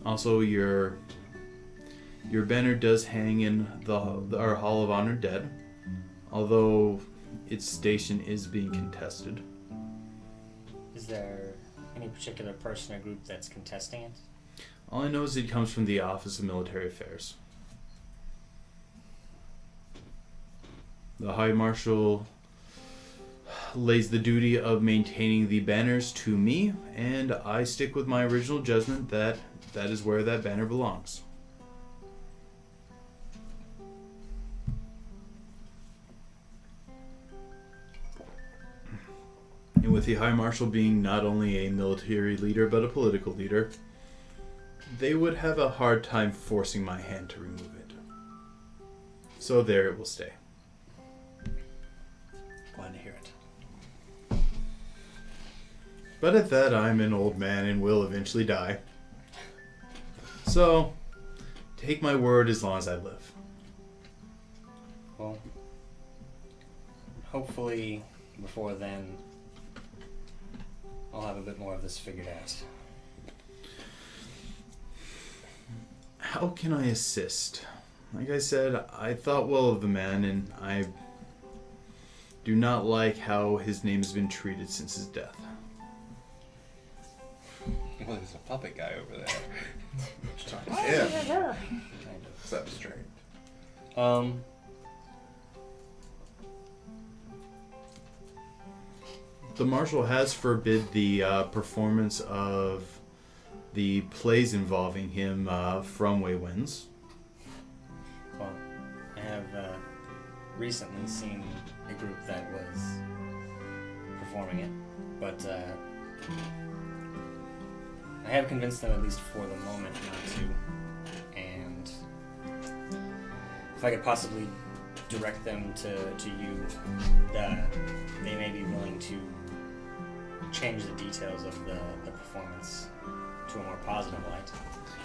Speaker 1: Also, your banner does hang in our Hall of Honored Dead, although its station is being contested.
Speaker 6: Is there any particular person or group that's contesting it?
Speaker 1: All I know is it comes from the Office of Military Affairs. The High Marshal lays the duty of maintaining the banners to me, and I stick with my original judgment that that is where that banner belongs. And with the High Marshal being not only a military leader but a political leader, they would have a hard time forcing my hand to remove it. So there it will stay.
Speaker 6: Glad to hear it.
Speaker 1: But at that, I'm an old man and will eventually die. So, take my word as long as I live.
Speaker 6: Well, hopefully before then, I'll have a bit more of this figured out.
Speaker 1: How can I assist? Like I said, I thought well of the man, and I do not like how his name has been treated since his death.
Speaker 3: Well, there's a puppet guy over there.
Speaker 5: Yeah.
Speaker 6: Kind of.
Speaker 5: Substrate.
Speaker 1: The Marshal has forbid the performance of the plays involving him from Waywinds.
Speaker 6: Well, I have recently seen a group that was performing it, but I have convinced them, at least for the moment, not to. And if I could possibly direct them to you, they may be willing to change the details of the performance to a more positive light.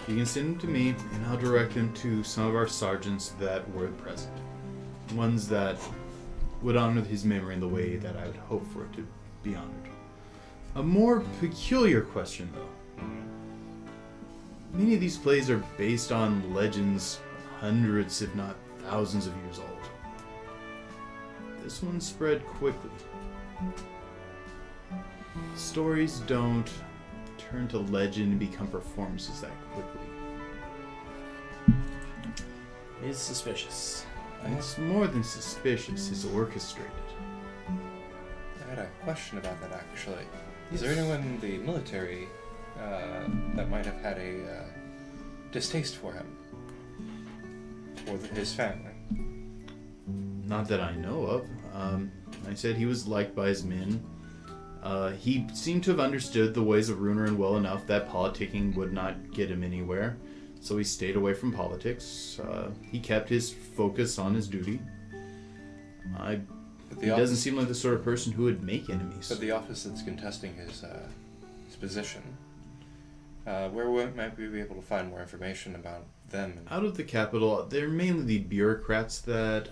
Speaker 1: You can send them to me, and I'll direct them to some of our sergeants that were present. Ones that would honor his memory in the way that I would hope for it to be honored. A more peculiar question, though. Many of these plays are based on legends hundreds, if not thousands of years old. This one spread quickly. Stories don't turn to legend and become performances that quickly.
Speaker 6: It is suspicious.
Speaker 1: It's more than suspicious, it's orchestrated.
Speaker 3: I had a question about that, actually. Is there anyone in the military that might have had a distaste for him? Or his family?
Speaker 1: Not that I know of. I said he was liked by his men. He seemed to have understood the ways of Rhunerin well enough that politicking would not get him anywhere. So he stayed away from politics. He kept his focus on his duty. He doesn't seem like the sort of person who would make enemies.
Speaker 3: But the office that's contesting his position, where might we be able to find more information about them?
Speaker 1: Out of the capital, they're mainly the bureaucrats that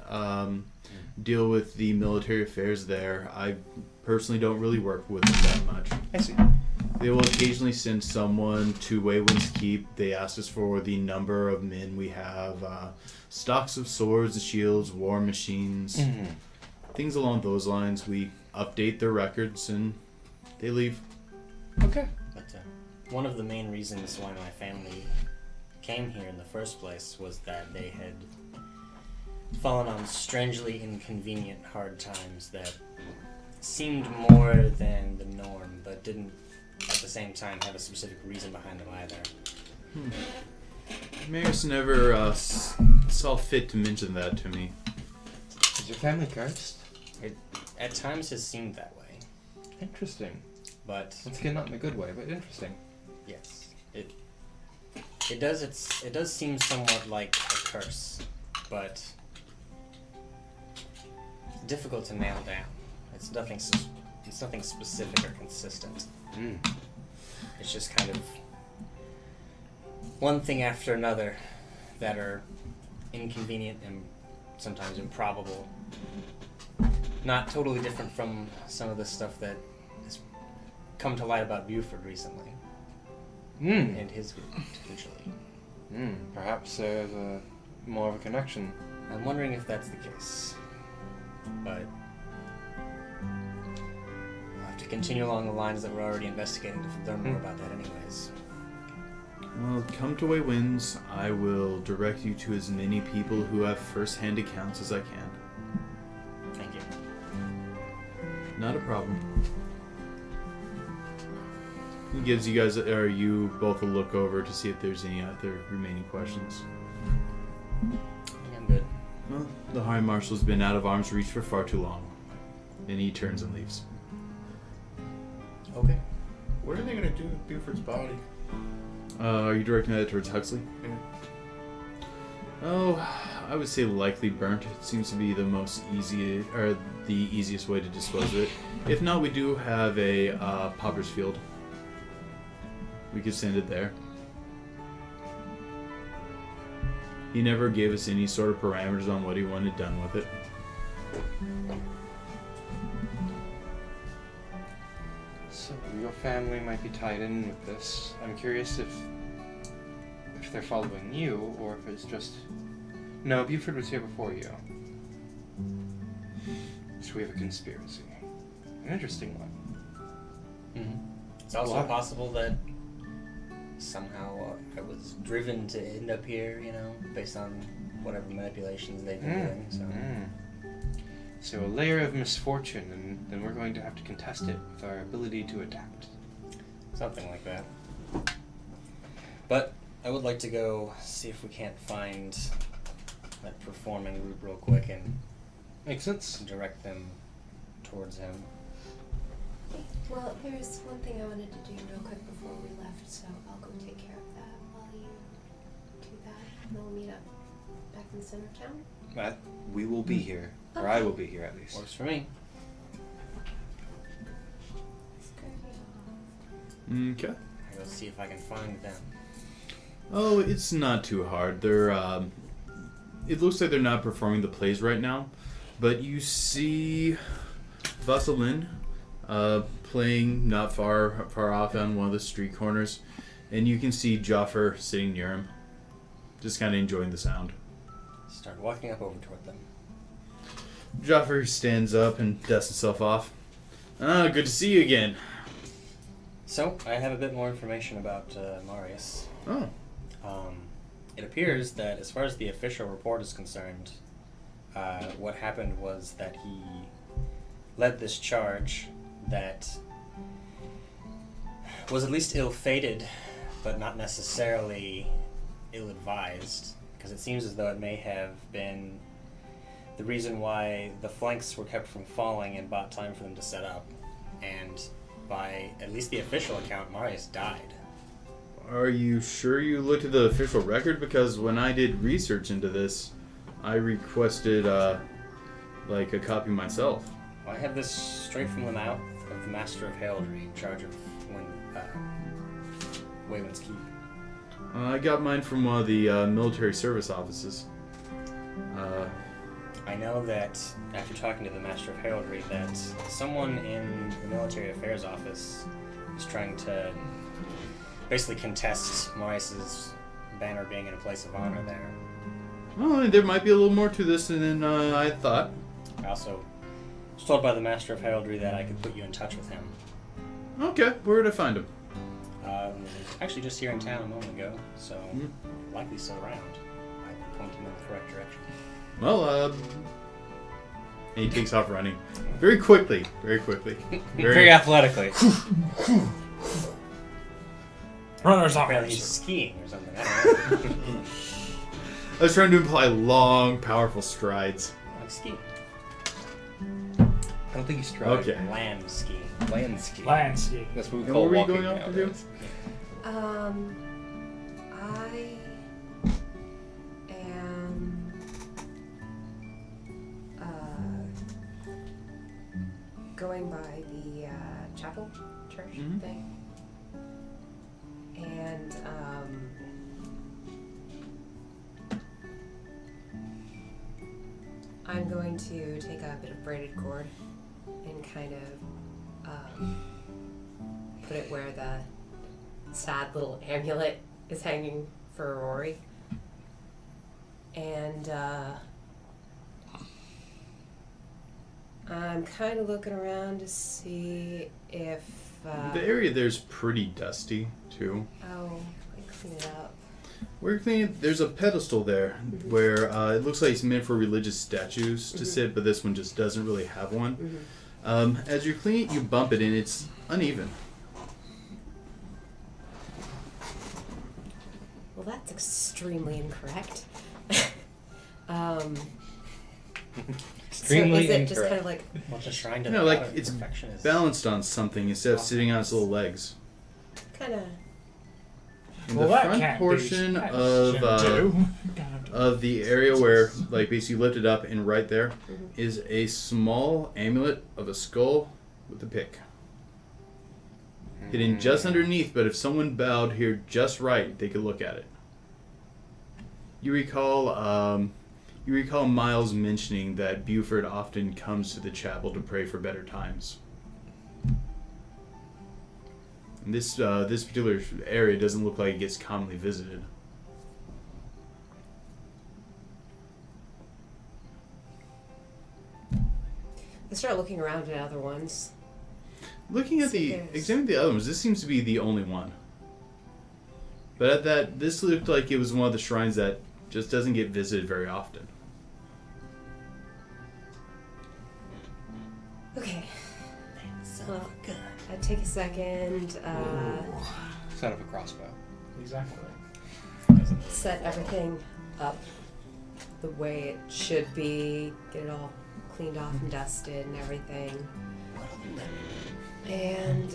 Speaker 1: deal with the military affairs there. I personally don't really work with them that much.
Speaker 3: I see.
Speaker 1: They will occasionally send someone to Waywind's Keep. They ask us for the number of men we have, stocks of swords and shields, war machines, things along those lines. We update their records and they leave.
Speaker 3: Okay.
Speaker 6: But one of the main reasons why my family came here in the first place was that they had fallen on strangely inconvenient hard times that seemed more than the norm, but didn't at the same time have a specific reason behind them either.
Speaker 1: Maris never saw fit to mention that to me.
Speaker 3: Is your family cursed?
Speaker 6: It at times has seemed that way,
Speaker 3: Interesting.
Speaker 6: but
Speaker 3: Once again, not in a good way, but interesting.
Speaker 6: yes, it does seem somewhat like a curse, but it's difficult to nail down. It's nothing specific or consistent. It's just kind of one thing after another that are inconvenient and sometimes improbable. Not totally different from some of the stuff that has come to light about Buford recently. And his group, potentially.
Speaker 3: Perhaps there's more of a connection.
Speaker 6: I'm wondering if that's the case. But we'll have to continue along the lines that we're already investigating to learn more about that anyways.
Speaker 1: Well, come to Waywinds. I will direct you to as many people who have first-hand accounts as I can. Not a problem. He gives you guys, or you both a look over to see if there's any other remaining questions.
Speaker 6: I think I'm good.
Speaker 1: Well, the High Marshal's been out of arm's reach for far too long. And he turns and leaves.
Speaker 6: Okay.
Speaker 5: What are they going to do with Buford's body?
Speaker 1: Are you directing that towards Huxley?
Speaker 5: Yeah.
Speaker 1: Oh, I would say likely burnt. It seems to be the easiest way to dispose of it. If not, we do have a Popper's Field. We could send it there. He never gave us any sort of parameters on what he wanted done with it.
Speaker 3: So your family might be tied in with this. I'm curious if they're following you, or if it's just... No, Buford was here before you. So we have a conspiracy. An interesting one.
Speaker 6: Mm-hmm. It's also
Speaker 3: Well,
Speaker 6: possible that somehow I was driven to end up here, you know, based on whatever manipulations they've been doing. So.
Speaker 3: So a layer of misfortune, and then we're going to have to contest it with our ability to adapt.
Speaker 6: Something like that. But I would like to go see if we can't find that performing group real quick and
Speaker 3: Makes sense.
Speaker 6: direct them towards him.
Speaker 7: Well, there's one thing I wanted to do real quick before we left, so I'll go take care of that while you do that. And then we'll meet up back in the center of town.
Speaker 3: We will be here. Or I will be here, at least.
Speaker 6: Works for me.
Speaker 1: Okay.
Speaker 6: I go see if I can find them.
Speaker 1: Oh, it's not too hard. They're, it looks like they're not performing the plays right now, but you see Vaseline playing not far off on one of the street corners, and you can see Joffer sitting near him, just kind of enjoying the sound.
Speaker 6: Start walking up over toward them.
Speaker 1: Joffer stands up and dusts himself off. Good to see you again.
Speaker 6: So, I have a bit more information about Marius.
Speaker 1: Oh.
Speaker 6: It appears that as far as the official report is concerned, what happened was that he led this charge that was at least ill-fated, but not necessarily ill-advised, because it seems as though it may have been the reason why the flanks were kept from falling and bought time for them to set up, and by at least the official account, Marius died.
Speaker 1: Are you sure you looked at the official record? Because when I did research into this, I requested, a copy myself.
Speaker 6: Well, I have this straight from the mouth of the Master of Heraldry in charge of Waywind's Keep.
Speaker 1: I got mine from one of the military service offices.
Speaker 6: I know that after talking to the Master of Heraldry that someone in the military affairs office is trying to basically contest Marius's banner being in a place of honor there.
Speaker 1: Oh, there might be a little more to this than I thought.
Speaker 6: I also was told by the Master of Heraldry that I could put you in touch with him.
Speaker 1: Okay, where would I find him?
Speaker 6: Actually just here in town a moment ago, so likely still around. I can point him in the correct direction.
Speaker 1: Well, and he takes off running. Very quickly.
Speaker 3: Very athletically.
Speaker 4: Runner's
Speaker 6: Apparently he's
Speaker 4: arms.
Speaker 6: skiing or something. I don't know.
Speaker 1: I was trying to imply long, powerful strides.
Speaker 6: Like skiing.
Speaker 3: I don't think he's tried.
Speaker 1: Okay.
Speaker 6: Land skiing.
Speaker 3: Land ski.
Speaker 4: Land skiing.
Speaker 3: That's what we
Speaker 1: And
Speaker 3: call
Speaker 1: what were you
Speaker 3: walking
Speaker 1: going off to do?
Speaker 3: nowadays.
Speaker 2: I am going by the chapel church thing, and I'm going to take a bit of braided cord and kind of put it where the sad little amulet is hanging for Rory. And I'm kind of looking around to see if
Speaker 1: The area there's pretty dusty, too.
Speaker 2: oh, I clean it up.
Speaker 1: We're cleaning. There's a pedestal there where it looks like it's meant for religious statues to sit, but this one just doesn't really have one. As you're cleaning it, you bump it and it's uneven.
Speaker 2: Well, that's extremely incorrect.
Speaker 3: Extremely
Speaker 2: so is it just
Speaker 3: incorrect.
Speaker 2: kind of like
Speaker 6: What's a shrine to
Speaker 1: No,
Speaker 6: the
Speaker 1: like
Speaker 6: god of
Speaker 1: it's
Speaker 6: perfection is
Speaker 1: balanced on something instead of sitting on its little legs.
Speaker 2: kind of?
Speaker 1: In
Speaker 4: Well,
Speaker 1: the
Speaker 4: that
Speaker 1: front
Speaker 4: can't
Speaker 1: portion
Speaker 4: be. That
Speaker 1: of
Speaker 4: shouldn't do.
Speaker 1: of the area where, like, basically you lift it up and right there is a small amulet of a skull with a pick. Hidden just underneath, but if someone bowed here just right, they could look at it. You recall Miles mentioning that Buford often comes to the chapel to pray for better times. And this particular area doesn't look like it gets commonly visited.
Speaker 2: I start looking around at other ones.
Speaker 1: Looking at
Speaker 2: Yes.
Speaker 1: examining the other ones, this seems to be the only one. But at that, this looked like it was one of the shrines that just doesn't get visited very often.
Speaker 2: Okay. Well, I'd take a second,
Speaker 3: It's out of a crossbow.
Speaker 4: Exactly.
Speaker 2: set everything up the way it should be, get it all cleaned off and dusted and everything. And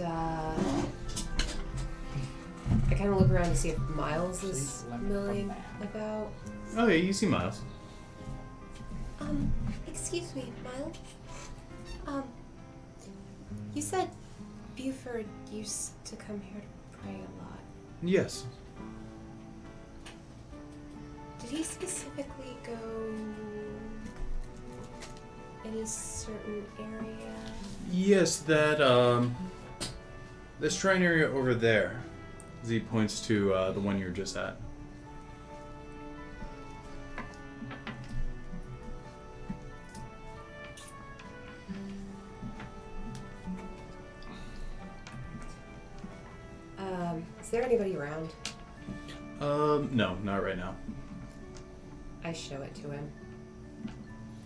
Speaker 2: I kind of look around to see if Miles is milling about.
Speaker 1: Oh yeah, you see Miles.
Speaker 7: Excuse me, Miles. You said Buford used to come here to pray a lot.
Speaker 1: Yes.
Speaker 7: Did he specifically go in a certain area?
Speaker 1: Yes, that the shrine area over there. As he points to the one you were just at.
Speaker 2: Is there anybody around?
Speaker 1: No, not right now.
Speaker 2: I show it to him.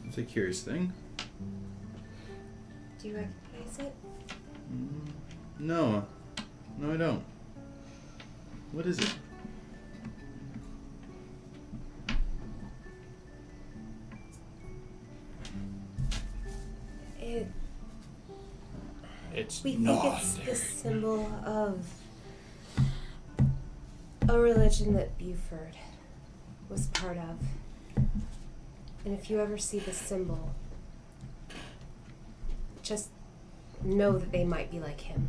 Speaker 1: It's a curious thing.
Speaker 7: Do you recognize it?
Speaker 1: No, I don't. What is it?
Speaker 4: It's
Speaker 7: We think
Speaker 4: not.
Speaker 7: it's the symbol of a religion that Buford was part of. And if you ever see the symbol, just know that they might be like him.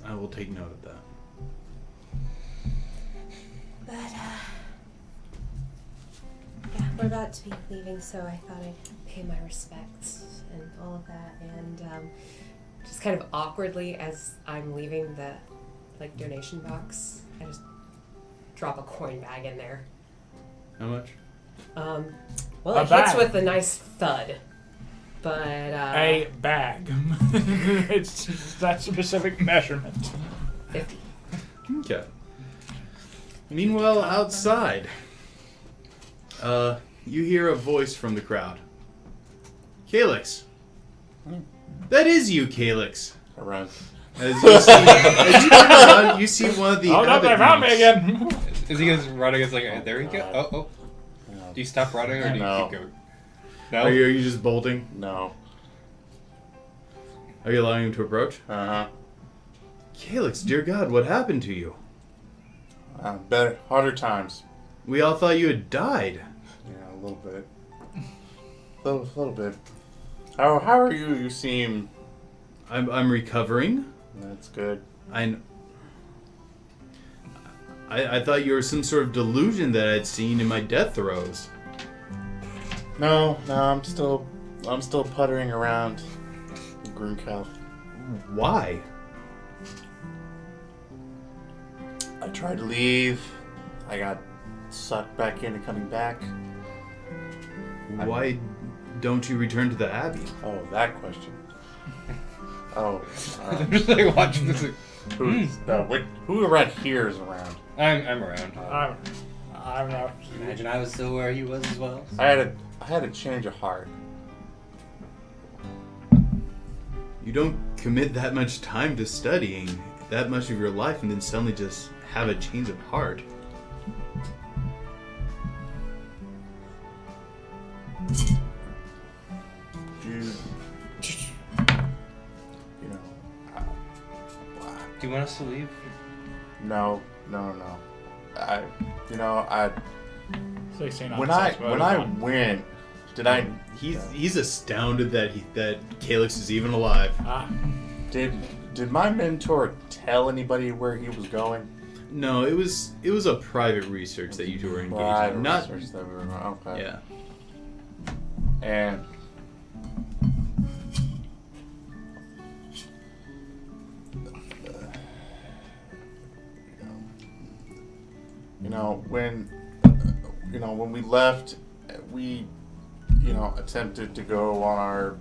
Speaker 1: I will take note of that.
Speaker 7: But, yeah, we're about to be leaving, so I thought I'd pay my respects and all of that. And
Speaker 2: Just kind of awkwardly as I'm leaving the donation box, I just drop a coin bag in there.
Speaker 1: How much?
Speaker 2: Well,
Speaker 4: A
Speaker 2: it hits
Speaker 4: bag.
Speaker 2: with a nice thud. But
Speaker 4: A bag. It's that specific measurement.
Speaker 2: 50.
Speaker 1: Okay. Meanwhile, outside, you hear a voice from the crowd. Calyx. That is you, Calyx.
Speaker 5: Around.
Speaker 1: As you turn around, you see one of the
Speaker 4: Oh no,
Speaker 1: abbot
Speaker 4: they found me
Speaker 1: monks.
Speaker 4: again.
Speaker 3: Is he just running? It's like, there you go. Oh. Do you stop running or do you
Speaker 5: No.
Speaker 3: keep going? No.
Speaker 1: Are you just bolting?
Speaker 5: No.
Speaker 1: Are you allowing him to approach?
Speaker 5: Uh-huh.
Speaker 1: Calyx, dear God, what happened to you?
Speaker 5: Better, harder times.
Speaker 1: We all thought you had died.
Speaker 5: Yeah, a little bit. Little bit. How are you? You seem...
Speaker 1: I'm recovering.
Speaker 5: That's good.
Speaker 1: I thought you were some sort of delusion that I'd seen in my death throes.
Speaker 5: No, I'm still puttering around Gruincalf.
Speaker 1: Why?
Speaker 5: I tried to leave. I got sucked back into coming back.
Speaker 1: Why don't you return to the Abbey?
Speaker 5: Oh, that question. Oh,
Speaker 3: I'm just like watching this. Like,
Speaker 5: who around here is around?
Speaker 3: I'm around.
Speaker 4: I'm not.
Speaker 6: Imagine I was still where he was as well.
Speaker 5: I had a change of heart.
Speaker 1: You don't commit that much time to studying, that much of your life, and then suddenly just have a change of heart.
Speaker 5: You know,
Speaker 3: Do you want us to leave?
Speaker 5: no. When I went, did I?
Speaker 1: He's astounded that Calyx is even alive.
Speaker 5: Did my mentor tell anybody where he was going?
Speaker 1: No, it was a private research that you two were engaged
Speaker 5: Private
Speaker 1: in. Not
Speaker 5: research that we were, okay.
Speaker 1: yeah.
Speaker 5: And when we left, we attempted to go on our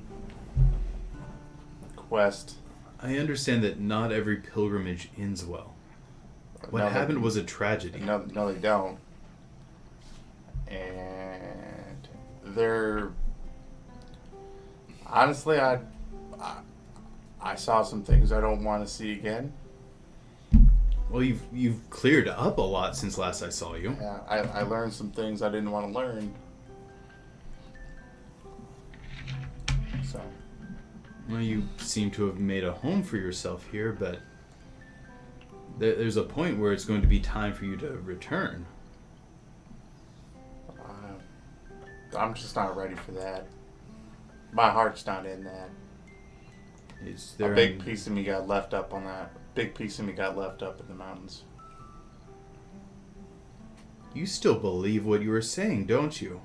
Speaker 5: quest.
Speaker 1: I understand that not every pilgrimage ends well. What happened was a tragedy.
Speaker 5: No, they don't. And they're honestly, I saw some things I don't want to see again.
Speaker 1: Well, you've cleared up a lot since last I saw you.
Speaker 5: Yeah, I learned some things I didn't want to learn. So.
Speaker 1: Well, you seem to have made a home for yourself here, but there's a point where it's going to be time for you to return.
Speaker 5: I'm just not ready for that. My heart's not in that.
Speaker 1: Is there
Speaker 5: A big piece of me got left up on that. Big piece of me got left up in the mountains.
Speaker 1: You still believe what you were saying, don't you?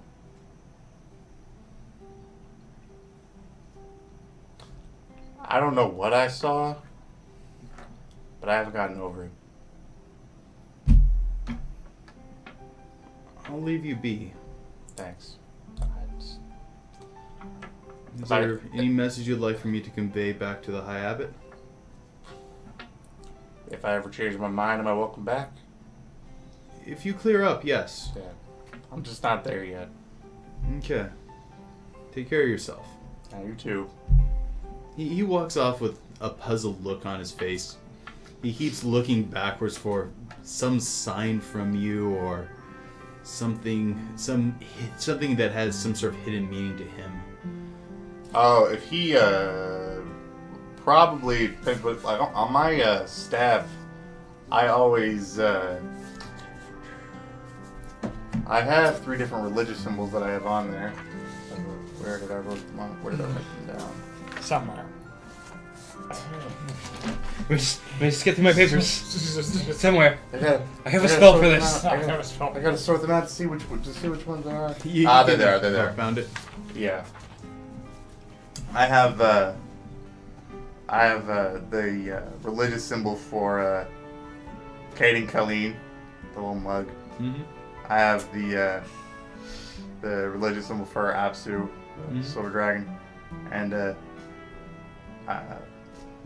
Speaker 5: I don't know what I saw, but I haven't gotten over it.
Speaker 1: I'll leave you be.
Speaker 5: Thanks.
Speaker 1: Is there any message you'd like for me to convey back to the High Abbot?
Speaker 5: If I ever change my mind, am I welcome back?
Speaker 1: If you clear up, yes.
Speaker 5: Yeah. I'm just not there yet.
Speaker 1: Okay. Take care of yourself.
Speaker 5: Yeah, you too.
Speaker 1: He walks off with a puzzled look on his face. He keeps looking backwards for some sign from you or something that has some sort of hidden meaning to him.
Speaker 5: Oh, if he probably like on my staff, I always I have 3 different religious symbols that I have on there. Where did I write them on? Where did I write them down?
Speaker 4: Somewhere.
Speaker 3: Let me just get through my papers. Somewhere. I have a
Speaker 5: gotta
Speaker 3: spell
Speaker 5: sort
Speaker 3: for
Speaker 5: them
Speaker 3: this.
Speaker 5: out. I gotta sort them out to see which ones there are. They're there.
Speaker 1: Found it.
Speaker 5: Yeah. I have the religious symbol for Kate and Colleen, the little mug.
Speaker 1: Mm-hmm.
Speaker 5: I have the religious symbol for Apsu, the silver dragon, and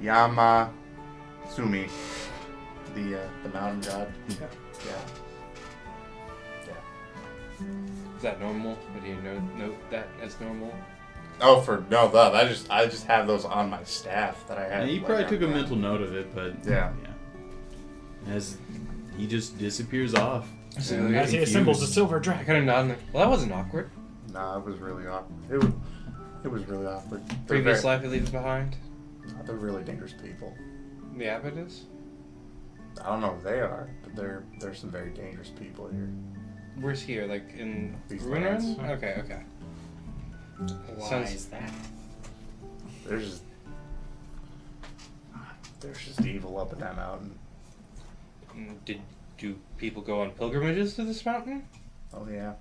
Speaker 5: Yama Sumi, the mountain god. Yeah.
Speaker 3: Is that normal? Or do you note that as normal?
Speaker 5: Oh, I just have those on my staff that I have.
Speaker 1: Yeah, he probably took a mental note of it, but
Speaker 5: yeah.
Speaker 1: As he just disappears off.
Speaker 3: So
Speaker 4: I see a symbol's a silver
Speaker 3: I
Speaker 4: dragon.
Speaker 3: kind of nod. Well, that wasn't awkward.
Speaker 5: Nah, it was really awkward. It was really awkward.
Speaker 3: Previous life he leaves behind.
Speaker 5: They're really dangerous people.
Speaker 3: The abbot is.
Speaker 5: I don't know who they are, but there's some very dangerous people here.
Speaker 3: Where's here? Like in
Speaker 5: These
Speaker 3: Rhunerin?
Speaker 5: lands.
Speaker 3: Okay.
Speaker 6: Why is that?
Speaker 5: There's just evil up in that mountain.
Speaker 3: Do people go on pilgrimages to this mountain?
Speaker 5: Oh yeah.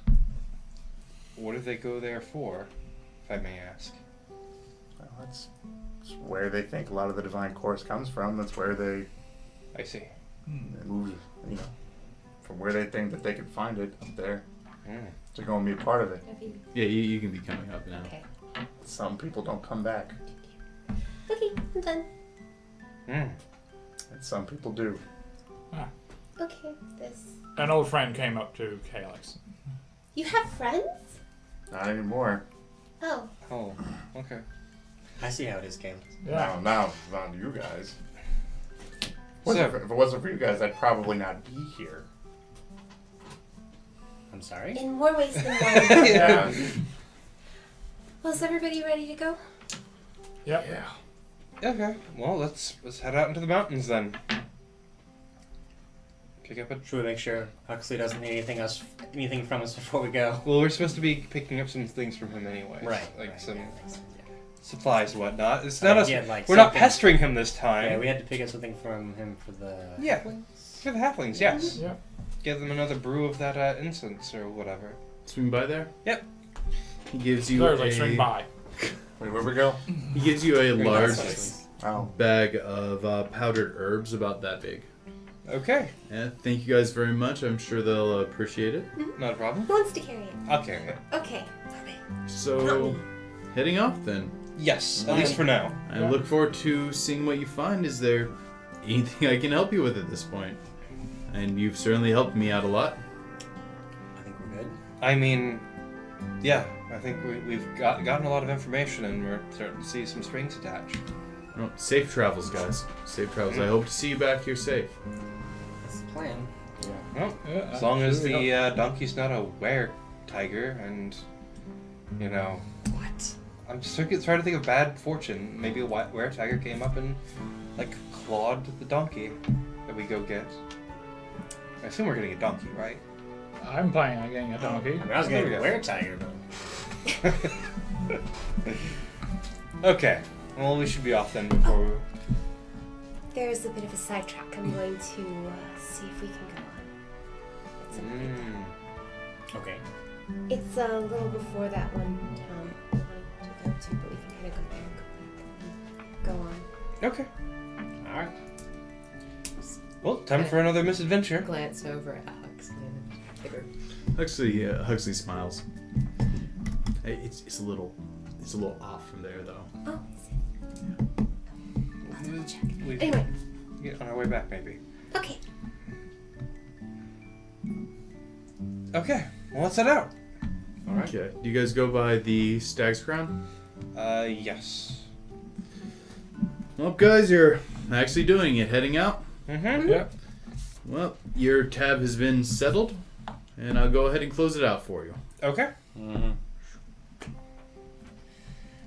Speaker 3: What do they go there for, if I may ask?
Speaker 5: Well, that's where they think a lot of the divine course comes from. That's where they
Speaker 3: I see.
Speaker 5: move, from where they think that they can find it up there.
Speaker 3: Mm.
Speaker 5: To go and be a part of it.
Speaker 7: Have you?
Speaker 1: Yeah, you can be coming up now.
Speaker 7: Okay.
Speaker 5: Some people don't come back,
Speaker 7: Okay, I'm done.
Speaker 3: Mm.
Speaker 5: and some people do.
Speaker 7: Okay, this.
Speaker 4: An old friend came up to Calyx.
Speaker 7: You have friends?
Speaker 5: Not anymore.
Speaker 7: Oh.
Speaker 3: Oh, okay.
Speaker 6: I see how it is, Caleb.
Speaker 4: Yeah.
Speaker 5: Now, not you guys.
Speaker 3: So-
Speaker 5: If it wasn't for you guys, I'd probably not be here.
Speaker 6: I'm sorry?
Speaker 7: In more ways than one.
Speaker 5: Yeah.
Speaker 7: Well, is everybody ready to go?
Speaker 4: Yep.
Speaker 5: Yeah.
Speaker 3: Okay. Well, let's head out into the mountains then. Pick up a.
Speaker 6: Should we make sure Huxley doesn't need anything from us before we go?
Speaker 3: Well, we're supposed to be picking up some things from him anyway. Like some
Speaker 6: yeah, makes sense, yeah.
Speaker 3: supplies and whatnot. It's not us.
Speaker 6: He had, like,
Speaker 3: We're not
Speaker 6: something-
Speaker 3: pestering him this time.
Speaker 6: Yeah, we had to pick up something from him for the.
Speaker 3: Yeah. For the halflings, yes.
Speaker 4: Yeah.
Speaker 3: Give them another brew of that incense or whatever.
Speaker 1: Swing by there.
Speaker 3: Yep.
Speaker 1: He gives you
Speaker 4: Literally swing by.
Speaker 5: Wait, where we go?
Speaker 1: He gives you a large
Speaker 5: Oh.
Speaker 1: bag of powdered herbs about that big.
Speaker 3: Okay.
Speaker 1: Yeah, thank you guys very much. I'm sure they'll appreciate it.
Speaker 3: Not a problem.
Speaker 7: Who wants to carry it?
Speaker 3: I'll carry it.
Speaker 7: Okay.
Speaker 1: So, heading off then.
Speaker 3: Yes, at least for now.
Speaker 1: I look forward to seeing what you find. Is there anything I can help you with at this point? And you've certainly helped me out a lot.
Speaker 6: I think we're good.
Speaker 3: I mean, yeah, I think we've gotten a lot of information and we're starting to see some strings attached.
Speaker 1: Well, safe travels, guys. Safe travels. I hope to see you back here safe.
Speaker 6: That's the plan.
Speaker 3: Well,
Speaker 4: Yeah,
Speaker 3: as long as
Speaker 4: sure,
Speaker 3: the donkey's not a were-tiger and, you know...
Speaker 6: What?
Speaker 3: I'm just trying to think of bad fortune. Maybe a were-tiger came up and, like, clawed the donkey that we go get. I assume we're getting a donkey, right?
Speaker 4: I'm planning on getting a donkey.
Speaker 6: I mean, I was
Speaker 3: There
Speaker 6: going
Speaker 3: we
Speaker 6: to
Speaker 3: go.
Speaker 6: wear tiger, but.
Speaker 3: Okay. Well, we should be off then before we...
Speaker 7: There's a bit of a sidetrack. I'm going to see if we can go on. It's a,
Speaker 6: Okay.
Speaker 7: it's a little before that one town I wanted to go to, but we can kind of go back. Go on.
Speaker 3: Okay.
Speaker 6: Alright.
Speaker 3: Well, time for another misadventure.
Speaker 2: Glance over at Huxley and
Speaker 1: Huxley smiles. Hey, it's a little off from there though.
Speaker 7: Oh, is it? I'll double check.
Speaker 3: We
Speaker 7: Anyway.
Speaker 3: get on our way back, maybe.
Speaker 7: Okay.
Speaker 3: Okay. Well, let's head out.
Speaker 6: Alright.
Speaker 1: Okay. Do you guys go by the Stag's Crown?
Speaker 3: Yes.
Speaker 1: Well, guys, you're actually doing it. Heading out.
Speaker 3: Mm-hmm.
Speaker 4: Yeah.
Speaker 1: Well, your tab has been settled, and I'll go ahead and close it out for you.
Speaker 3: Okay.
Speaker 5: Mm-hmm.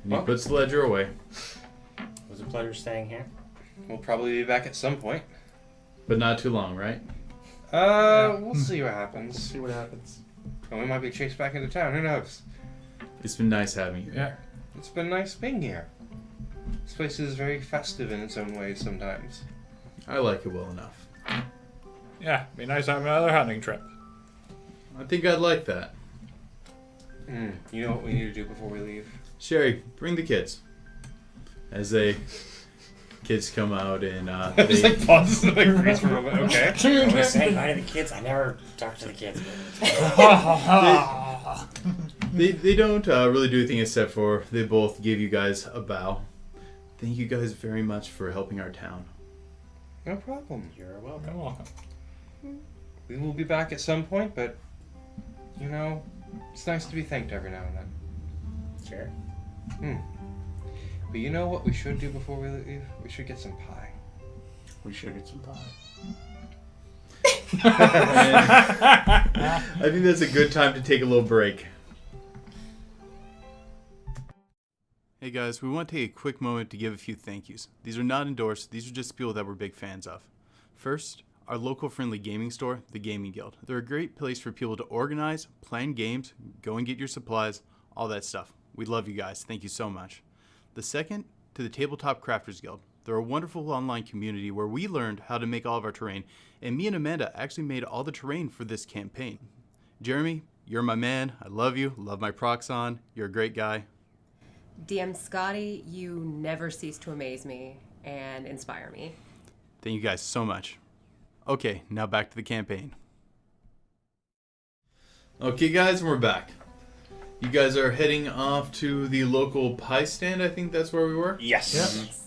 Speaker 1: And he puts the ledger away.
Speaker 6: It was a pleasure staying here.
Speaker 3: We'll probably be back at some point.
Speaker 1: But not too long, right?
Speaker 3: We'll see what happens.
Speaker 5: See what happens.
Speaker 3: And we might be chased back into town. Who knows?
Speaker 1: It's been nice having you.
Speaker 4: Yeah.
Speaker 3: It's been nice being here. This place is very festive in its own ways sometimes.
Speaker 1: I like it well enough.
Speaker 4: Yeah. Be nice to have another hunting trip.
Speaker 1: I think I'd like that.
Speaker 3: You know what we need to do before we leave?
Speaker 1: Sherry, bring the kids. As kids come out and
Speaker 3: Just
Speaker 1: they,
Speaker 3: like pauses and like freeze for a moment. Okay.
Speaker 6: I was saying bye to the kids. I never talk to the kids.
Speaker 1: they don't really do anything except for they both give you guys a bow. Thank you guys very much for helping our town.
Speaker 3: No problem.
Speaker 6: You're welcome.
Speaker 4: You're welcome.
Speaker 3: We will be back at some point, but, you know, it's nice to be thanked every now and then.
Speaker 6: Sure.
Speaker 3: But you know what we should do before we leave? We should get some pie.
Speaker 5: We should get some pie.
Speaker 1: I think that's a good time to take a little break. Hey guys, we want to take a quick moment to give a few thank yous. These are not endorsed, these are just people that we're big fans of. First, our local friendly gaming store, the Gaming Guild. They're a great place for people to organize, plan games, go and get your supplies, all that stuff. We love you guys, thank you so much. The second, to the Tabletop Crafters Guild. They're a wonderful online community where we learned how to make all of our terrain, and me and Amanda actually made all the terrain for this campaign. Jeremy, you're my man, I love you, love my Proxon, you're a great guy.
Speaker 2: DM Scotty, you never cease to amaze me and inspire me.
Speaker 1: Thank you guys so much. Okay, now back to the campaign. Okay guys, we're back. You guys are heading off to the local pie stand, I think that's where we were?
Speaker 3: Yes.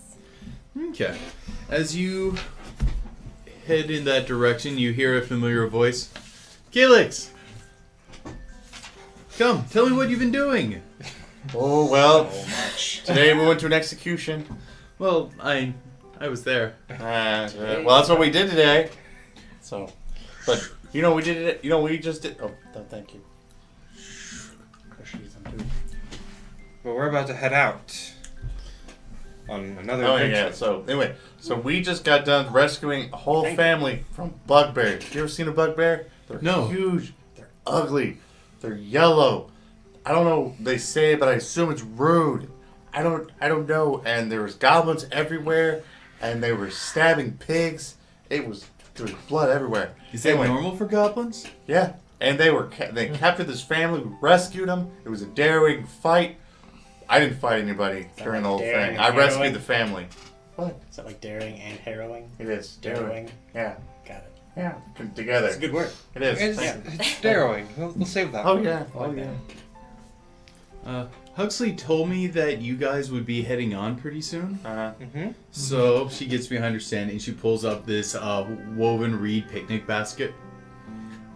Speaker 1: Okay. As you head in that direction, you hear a familiar voice. Calyx! Come, tell me what you've been doing.
Speaker 5: Oh, well,
Speaker 6: So much.
Speaker 5: today we went to an execution.
Speaker 1: Well, I was there.
Speaker 5: Well, that's what we did today. So, but, we did it, we just did, oh, thank you.
Speaker 3: Well, we're about to head out on another
Speaker 5: Oh,
Speaker 3: adventure.
Speaker 5: yeah, so, anyway, we just got done rescuing a whole family from bugbears. You ever seen a bugbear? They're
Speaker 1: No.
Speaker 5: huge, they're ugly, they're yellow. I don't know, they say, but I assume it's rude. I don't know, and there was goblins everywhere, and they were stabbing pigs. There was blood everywhere.
Speaker 1: Is that normal for goblins?
Speaker 5: Yeah, and they captured this family. We rescued them. It was a daring fight. I didn't fight anybody during the whole
Speaker 6: daring
Speaker 5: thing.
Speaker 6: and
Speaker 5: I rescued
Speaker 6: harrowing?
Speaker 5: the family. What?
Speaker 6: Is that like daring and harrowing?
Speaker 5: It is
Speaker 6: Darrowing.
Speaker 5: Yeah,
Speaker 6: Got it.
Speaker 5: yeah, together.
Speaker 6: It's a good word.
Speaker 5: It is.
Speaker 3: It's narrowing. We'll save that.
Speaker 5: Oh
Speaker 3: one.
Speaker 5: yeah.
Speaker 3: I like
Speaker 5: Oh
Speaker 3: that.
Speaker 5: yeah.
Speaker 1: Huxley told me that you guys would be heading on pretty soon.
Speaker 3: Mm-hmm.
Speaker 1: So she gets behind her stand and she pulls up this woven reed picnic basket.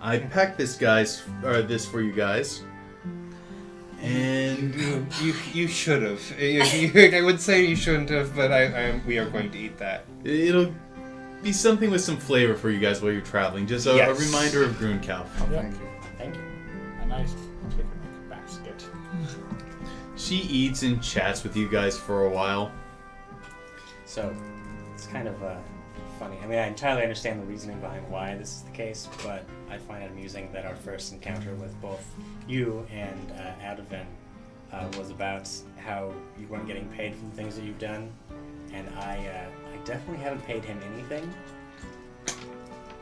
Speaker 1: I packed this for you guys. And
Speaker 3: You should have. I would say you shouldn't have, but we are going to eat that.
Speaker 1: it'll be something with some flavor for you guys while you're traveling. Just a
Speaker 6: Yes.
Speaker 1: reminder of Gruincalf.
Speaker 5: Thank you.
Speaker 6: Thank you.
Speaker 4: A nice picnic basket.
Speaker 1: She eats and chats with you guys for a while.
Speaker 6: So, it's kind of funny. I mean, I entirely understand the reasoning behind why this is the case, but I find it amusing that our first encounter with both you and Ivan was about how you weren't getting paid for the things that you've done, and I definitely haven't paid him anything,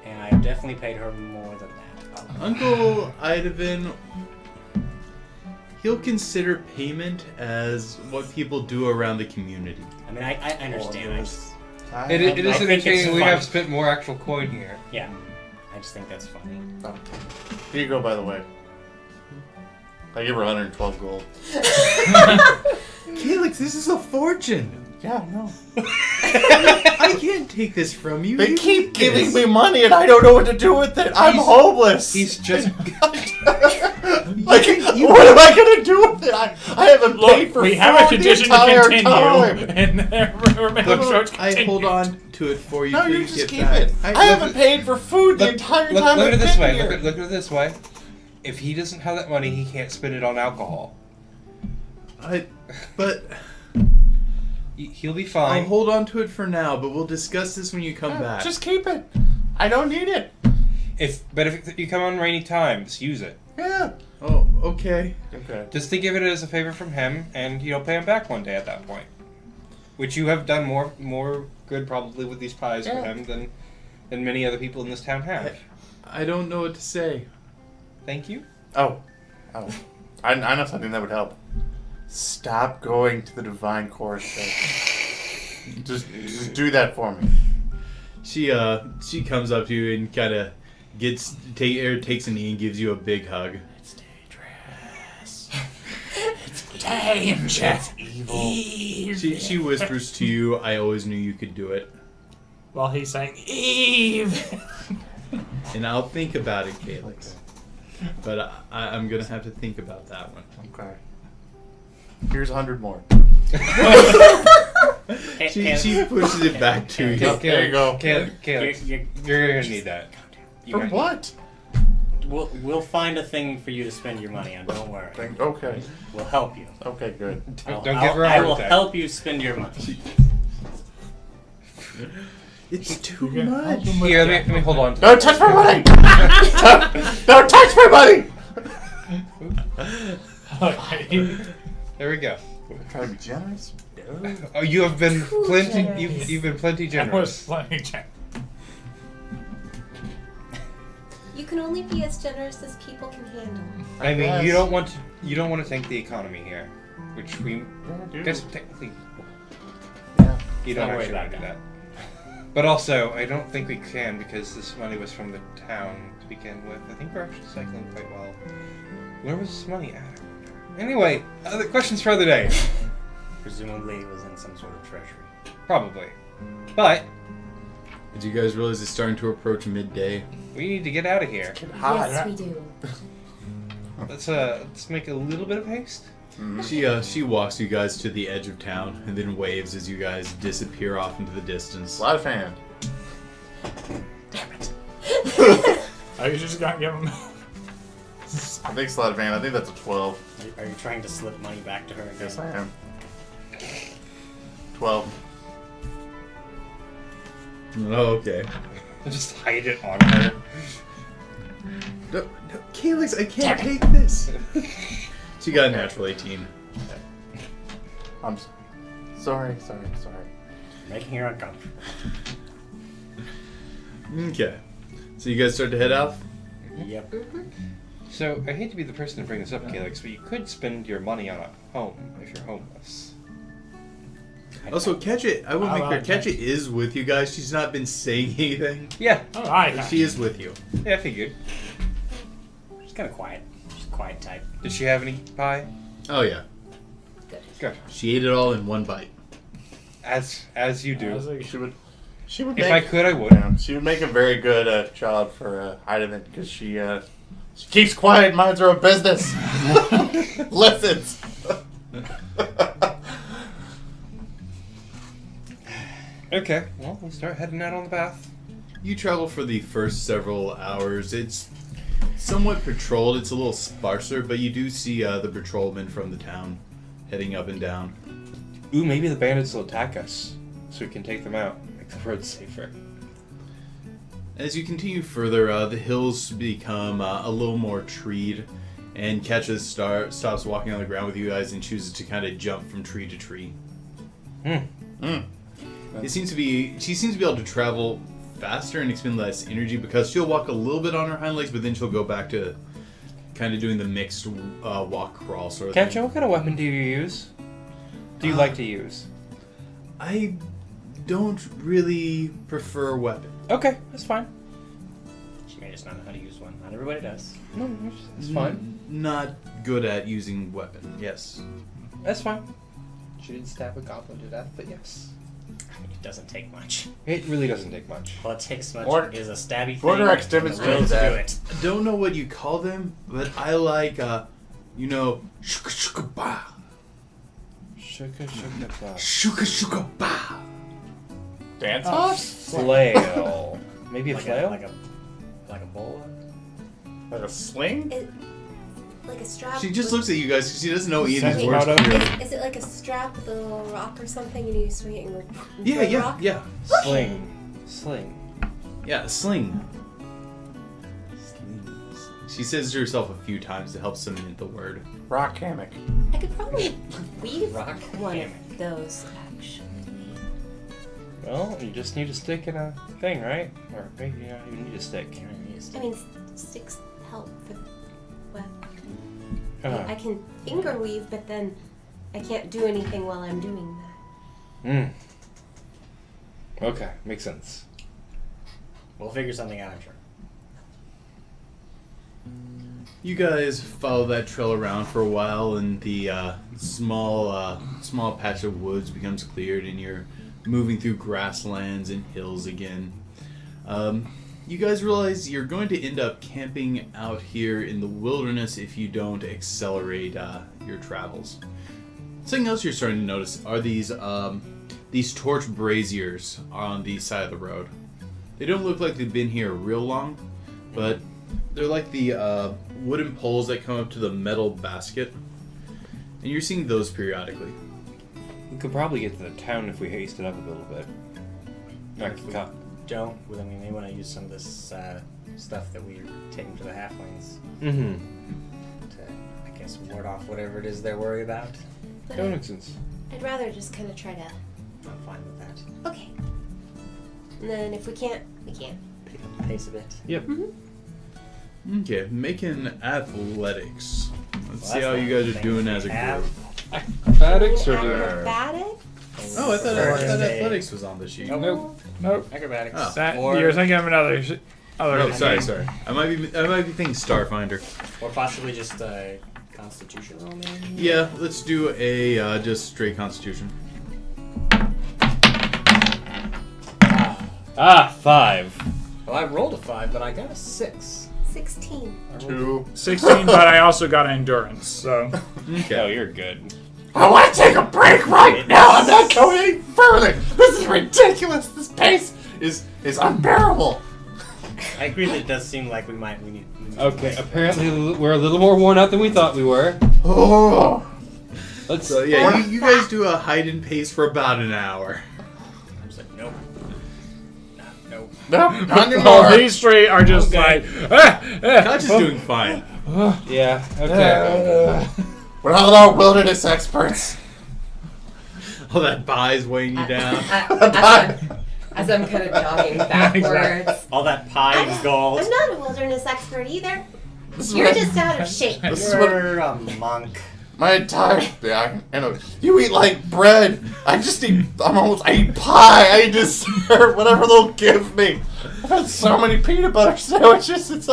Speaker 6: and I've definitely paid her more than that.
Speaker 1: Uncle Ivan, he'll consider payment as what people do around the community.
Speaker 6: I mean, I understand. I just,
Speaker 3: It is
Speaker 6: I think
Speaker 3: entertaining.
Speaker 6: it's
Speaker 3: We
Speaker 6: fun.
Speaker 3: have spent more actual coin here.
Speaker 6: yeah, I just think that's funny.
Speaker 5: Oh. Here you go, by the way. I give her 112 gold.
Speaker 1: Calyx, this is a fortune.
Speaker 5: Yeah, I know.
Speaker 1: I can't take this from you.
Speaker 5: They
Speaker 1: You
Speaker 5: keep
Speaker 1: need
Speaker 5: giving
Speaker 1: this.
Speaker 5: me money and I don't know what to do with it. I'm homeless.
Speaker 3: He's just.
Speaker 5: Like, what am I gonna do with it? I haven't paid for
Speaker 4: we
Speaker 5: food
Speaker 4: have a
Speaker 5: the
Speaker 4: condition to
Speaker 5: entire
Speaker 4: continue,
Speaker 5: time.
Speaker 4: and we're making sure it's
Speaker 1: I
Speaker 4: continued.
Speaker 1: hold on to it for you.
Speaker 5: No, you
Speaker 1: Please
Speaker 5: just
Speaker 1: get
Speaker 5: keep
Speaker 1: back.
Speaker 5: it. I haven't paid for food the entire
Speaker 3: Look
Speaker 5: time
Speaker 3: at
Speaker 5: I've
Speaker 3: it this
Speaker 5: been
Speaker 3: way.
Speaker 5: here.
Speaker 3: Look at it this way. If he doesn't have that money, he can't spend it on alcohol.
Speaker 1: But
Speaker 3: He'll be
Speaker 1: I'll
Speaker 3: fine.
Speaker 1: hold on to it for now. But we'll discuss this when you come back.
Speaker 5: Just keep it. I don't need it.
Speaker 3: If you come on rainy times, use it.
Speaker 5: Yeah.
Speaker 1: Oh, okay.
Speaker 5: Okay.
Speaker 3: Just think of it as a favor from him, and pay him back one day at that point. Which you have done more good probably with these pies for
Speaker 5: Yeah.
Speaker 3: him than many other people in this town have.
Speaker 1: I don't know what to say.
Speaker 3: Thank you.
Speaker 5: Oh. I know something that would help. Stop going to the Divine Chorus thing. just do that for me.
Speaker 1: She comes up to you and kind of takes a knee and gives you a big hug.
Speaker 5: It's dangerous.
Speaker 4: It's dangerous.
Speaker 5: Evil.
Speaker 1: She whispers to you, "I always knew you could do it."
Speaker 4: While he's saying, Eve!
Speaker 1: And I'll think about it, Calyx. But I'm gonna have to think about that one.
Speaker 5: Okay. Here's 100 more.
Speaker 1: She pushes it back to you.
Speaker 5: There you go.
Speaker 3: Calyx, you're gonna need that.
Speaker 5: For what?
Speaker 6: We'll find a thing for you to spend your money on. Don't worry.
Speaker 5: Okay.
Speaker 6: We'll help you.
Speaker 5: Okay, good.
Speaker 3: Don't give her a
Speaker 6: I
Speaker 3: heart
Speaker 6: will
Speaker 3: attack.
Speaker 6: help you spend your money.
Speaker 1: It's too
Speaker 4: You can help
Speaker 1: much.
Speaker 4: him with
Speaker 3: Here,
Speaker 4: that.
Speaker 3: let me hold on. To
Speaker 5: Don't touch my money! Don't touch my money!
Speaker 3: There we go.
Speaker 5: Try to be generous?
Speaker 3: Oh, you have been plenty.
Speaker 7: generous.
Speaker 3: You've been plenty
Speaker 4: That was
Speaker 3: generous.
Speaker 4: plenty generous.
Speaker 7: You can only be as generous as people can handle.
Speaker 3: I mean,
Speaker 5: guess.
Speaker 3: you don't want to tank the economy here, which we
Speaker 5: dude.
Speaker 3: guess technically
Speaker 5: Yeah.
Speaker 3: you don't
Speaker 6: Don't worry
Speaker 3: actually want to
Speaker 6: about
Speaker 3: do that. But also, I don't think we can because this money was from the town to begin with. I think we're actually cycling quite well. Where was this money at? I wonder. Anyway, other questions for other day.
Speaker 6: Presumably it was in some sort of treasury.
Speaker 3: Probably. But
Speaker 1: Did you guys realize it's starting to approach midday?
Speaker 3: We need to get out of here.
Speaker 2: Yes, we do.
Speaker 3: Let's make a little bit of haste.
Speaker 1: She walks you guys to the edge of town and then waves as you guys disappear off into the distance.
Speaker 5: Sleight of hand.
Speaker 6: Damn it.
Speaker 4: Are you just gonna give him?
Speaker 5: I think sleight of hand. I think that's a 12.
Speaker 6: Are you trying to slip money back to her again?
Speaker 5: Yes, I am. 12.
Speaker 1: Oh, okay.
Speaker 3: Just hide it on her.
Speaker 1: No, Calyx, I can't take this. She got a natural 18.
Speaker 5: I'm sorry.
Speaker 6: Making her uncomfortable.
Speaker 1: Okay. So you guys start to head out?
Speaker 6: Yep.
Speaker 3: So, I hate to be the person to bring this up, Calyx, but you could spend your money on a home if you're homeless.
Speaker 1: Also, Ketchet, I will
Speaker 4: Oh,
Speaker 1: make
Speaker 4: wow,
Speaker 1: clear, Ketchet
Speaker 4: thanks.
Speaker 1: is with you guys. She's not been saying anything.
Speaker 3: Yeah.
Speaker 4: Oh, hi.
Speaker 1: But she is with you.
Speaker 3: Yeah, I figured.
Speaker 6: She's kind of quiet. She's a quiet type.
Speaker 3: Did she have any pie?
Speaker 1: Oh, yeah.
Speaker 3: Good.
Speaker 1: She ate it all in one bite.
Speaker 3: As you do.
Speaker 4: I was like,
Speaker 5: She would
Speaker 3: If
Speaker 5: make,
Speaker 3: I could, I would.
Speaker 5: yeah, she would make a very good child for Ivan because she keeps quiet, minds her own business, listens.
Speaker 3: Okay, well, we'll start heading out on the path.
Speaker 1: You travel for the first several hours. It's somewhat patrolled. It's a little sparser, but you do see the patrolmen from the town heading up and down.
Speaker 3: Ooh, maybe the bandits will attack us, so we can take them out. Make the road safer.
Speaker 1: As you continue further, the hills become a little more treed, and Ketchet stops walking on the ground with you guys and chooses to kind of jump from tree to tree. She seems to be able to travel faster and expend less energy because she'll walk a little bit on her hind legs, but then she'll go back to kind of doing the mixed walk crawl sort of
Speaker 3: Ketchet,
Speaker 1: thing.
Speaker 3: what kind of weapon do you use? Do you like to use?
Speaker 1: I don't really prefer weapons.
Speaker 3: Okay, that's fine.
Speaker 6: She may just not know how to use one. Not everybody does.
Speaker 3: No, that's fine.
Speaker 1: Not good at using weapon. Yes.
Speaker 3: That's fine. She did stab a goblin to death, but yes.
Speaker 6: It doesn't take much.
Speaker 3: It really doesn't take much.
Speaker 6: All it takes much
Speaker 5: Or-
Speaker 6: is a stabby thing.
Speaker 5: Vortex
Speaker 6: and the will
Speaker 5: demonstrates
Speaker 6: to do
Speaker 5: that.
Speaker 6: it.
Speaker 1: I don't know what you call them, but I like, shuka shuka ba.
Speaker 3: Shuka shuka ba.
Speaker 1: Shuka shuka ba.
Speaker 5: Dance
Speaker 4: Oh.
Speaker 5: off?
Speaker 3: Flail. Maybe a
Speaker 6: Like
Speaker 3: flail?
Speaker 6: like a bola.
Speaker 5: Like a sling?
Speaker 7: Like a strap.
Speaker 1: She just looks at you guys because she doesn't know any of
Speaker 3: Sense
Speaker 1: these words
Speaker 3: motto?
Speaker 1: clearly.
Speaker 7: Is it like a strap with a little rock or something, and you swing it and
Speaker 1: Yeah,
Speaker 7: throw the
Speaker 1: yeah,
Speaker 7: rock?
Speaker 1: yeah.
Speaker 3: Sling.
Speaker 1: Yeah, a sling. She says to herself a few times to help cement the word.
Speaker 5: Rock hammock.
Speaker 7: I could probably weave
Speaker 6: Rock
Speaker 7: one
Speaker 6: hammock.
Speaker 7: of those, actually.
Speaker 3: Well, you just need a stick and a thing, right? Or maybe you don't even need a stick.
Speaker 7: I mean, sticks help for what?
Speaker 3: Uh,
Speaker 7: I can finger weave, but then I can't do anything while I'm doing that.
Speaker 3: Okay, makes sense.
Speaker 6: We'll figure something out, I'm sure.
Speaker 1: You guys follow that trail around for a while, and the small patch of woods becomes cleared, and you're moving through grasslands and hills again. You guys realize you're going to end up camping out here in the wilderness if you don't accelerate your travels. Something else you're starting to notice are these torch braziers on the side of the road. They don't look like they've been here real long, but they're like the wooden poles that come up to the metal basket, and you're seeing those periodically.
Speaker 3: We could probably get to the town if we hasted up a little bit.
Speaker 6: If we don't, well, then we may want to use some of this stuff that we're taking to the halflings
Speaker 3: Mm-hmm.
Speaker 6: to, I guess, ward off whatever it is they're worried about.
Speaker 7: But
Speaker 3: That makes sense.
Speaker 7: I'd rather just kind of try to.
Speaker 6: I'm fine with that.
Speaker 7: Okay. And then if we can't, we can't.
Speaker 6: Pick up the pace a bit.
Speaker 3: Yep.
Speaker 1: Okay, making athletics. Let's
Speaker 6: Well,
Speaker 1: see how
Speaker 6: that's
Speaker 1: you
Speaker 6: not
Speaker 1: guys
Speaker 6: the
Speaker 1: are doing
Speaker 6: thing
Speaker 1: as a
Speaker 6: we have.
Speaker 1: group.
Speaker 3: Acrobatics or
Speaker 7: Acrobatics?
Speaker 1: Oh, I thought
Speaker 6: Or
Speaker 1: athletics was on the sheet.
Speaker 6: Nope.
Speaker 4: Nope.
Speaker 6: Acrobatics.
Speaker 1: Oh.
Speaker 4: That,
Speaker 6: Or,
Speaker 4: you're thinking of another.
Speaker 1: Oh, sorry. I might be thinking Starfinder.
Speaker 6: or possibly just a Constitution roll, maybe?
Speaker 1: Yeah, let's do a just straight Constitution.
Speaker 3: 5.
Speaker 6: Well, I rolled a 5, but I got a 6.
Speaker 7: 16.
Speaker 5: 2.
Speaker 4: 16, but I also got endurance, so.
Speaker 3: Okay. Oh, you're good.
Speaker 5: I want to take a break right now. I'm not going any further. This is ridiculous. This pace is unbearable.
Speaker 6: I agree that it does seem like we need
Speaker 3: Okay, apparently we're a little more worn out than we thought we were.
Speaker 5: Oh.
Speaker 3: Let's.
Speaker 1: So yeah, you guys do a heightened pace for about an hour.
Speaker 6: I'm just like, nope. Nope.
Speaker 5: Nope, not
Speaker 4: Well,
Speaker 5: anymore.
Speaker 4: these three are just like.
Speaker 1: Koch is doing fine.
Speaker 3: Yeah. Okay.
Speaker 5: We're all our wilderness experts.
Speaker 1: All that pie's weighing you down.
Speaker 2: As I'm kind of jogging backwards.
Speaker 6: All that pie and gold.
Speaker 7: I'm not a wilderness expert either.
Speaker 5: This is
Speaker 7: You're
Speaker 5: what-
Speaker 7: just out of shape.
Speaker 5: This is what
Speaker 6: You're a monk.
Speaker 5: my entire. Yeah, I know. You eat like bread. I eat pie. I eat dessert. Whatever they'll give me. I've had so many peanut butter sandwiches. It's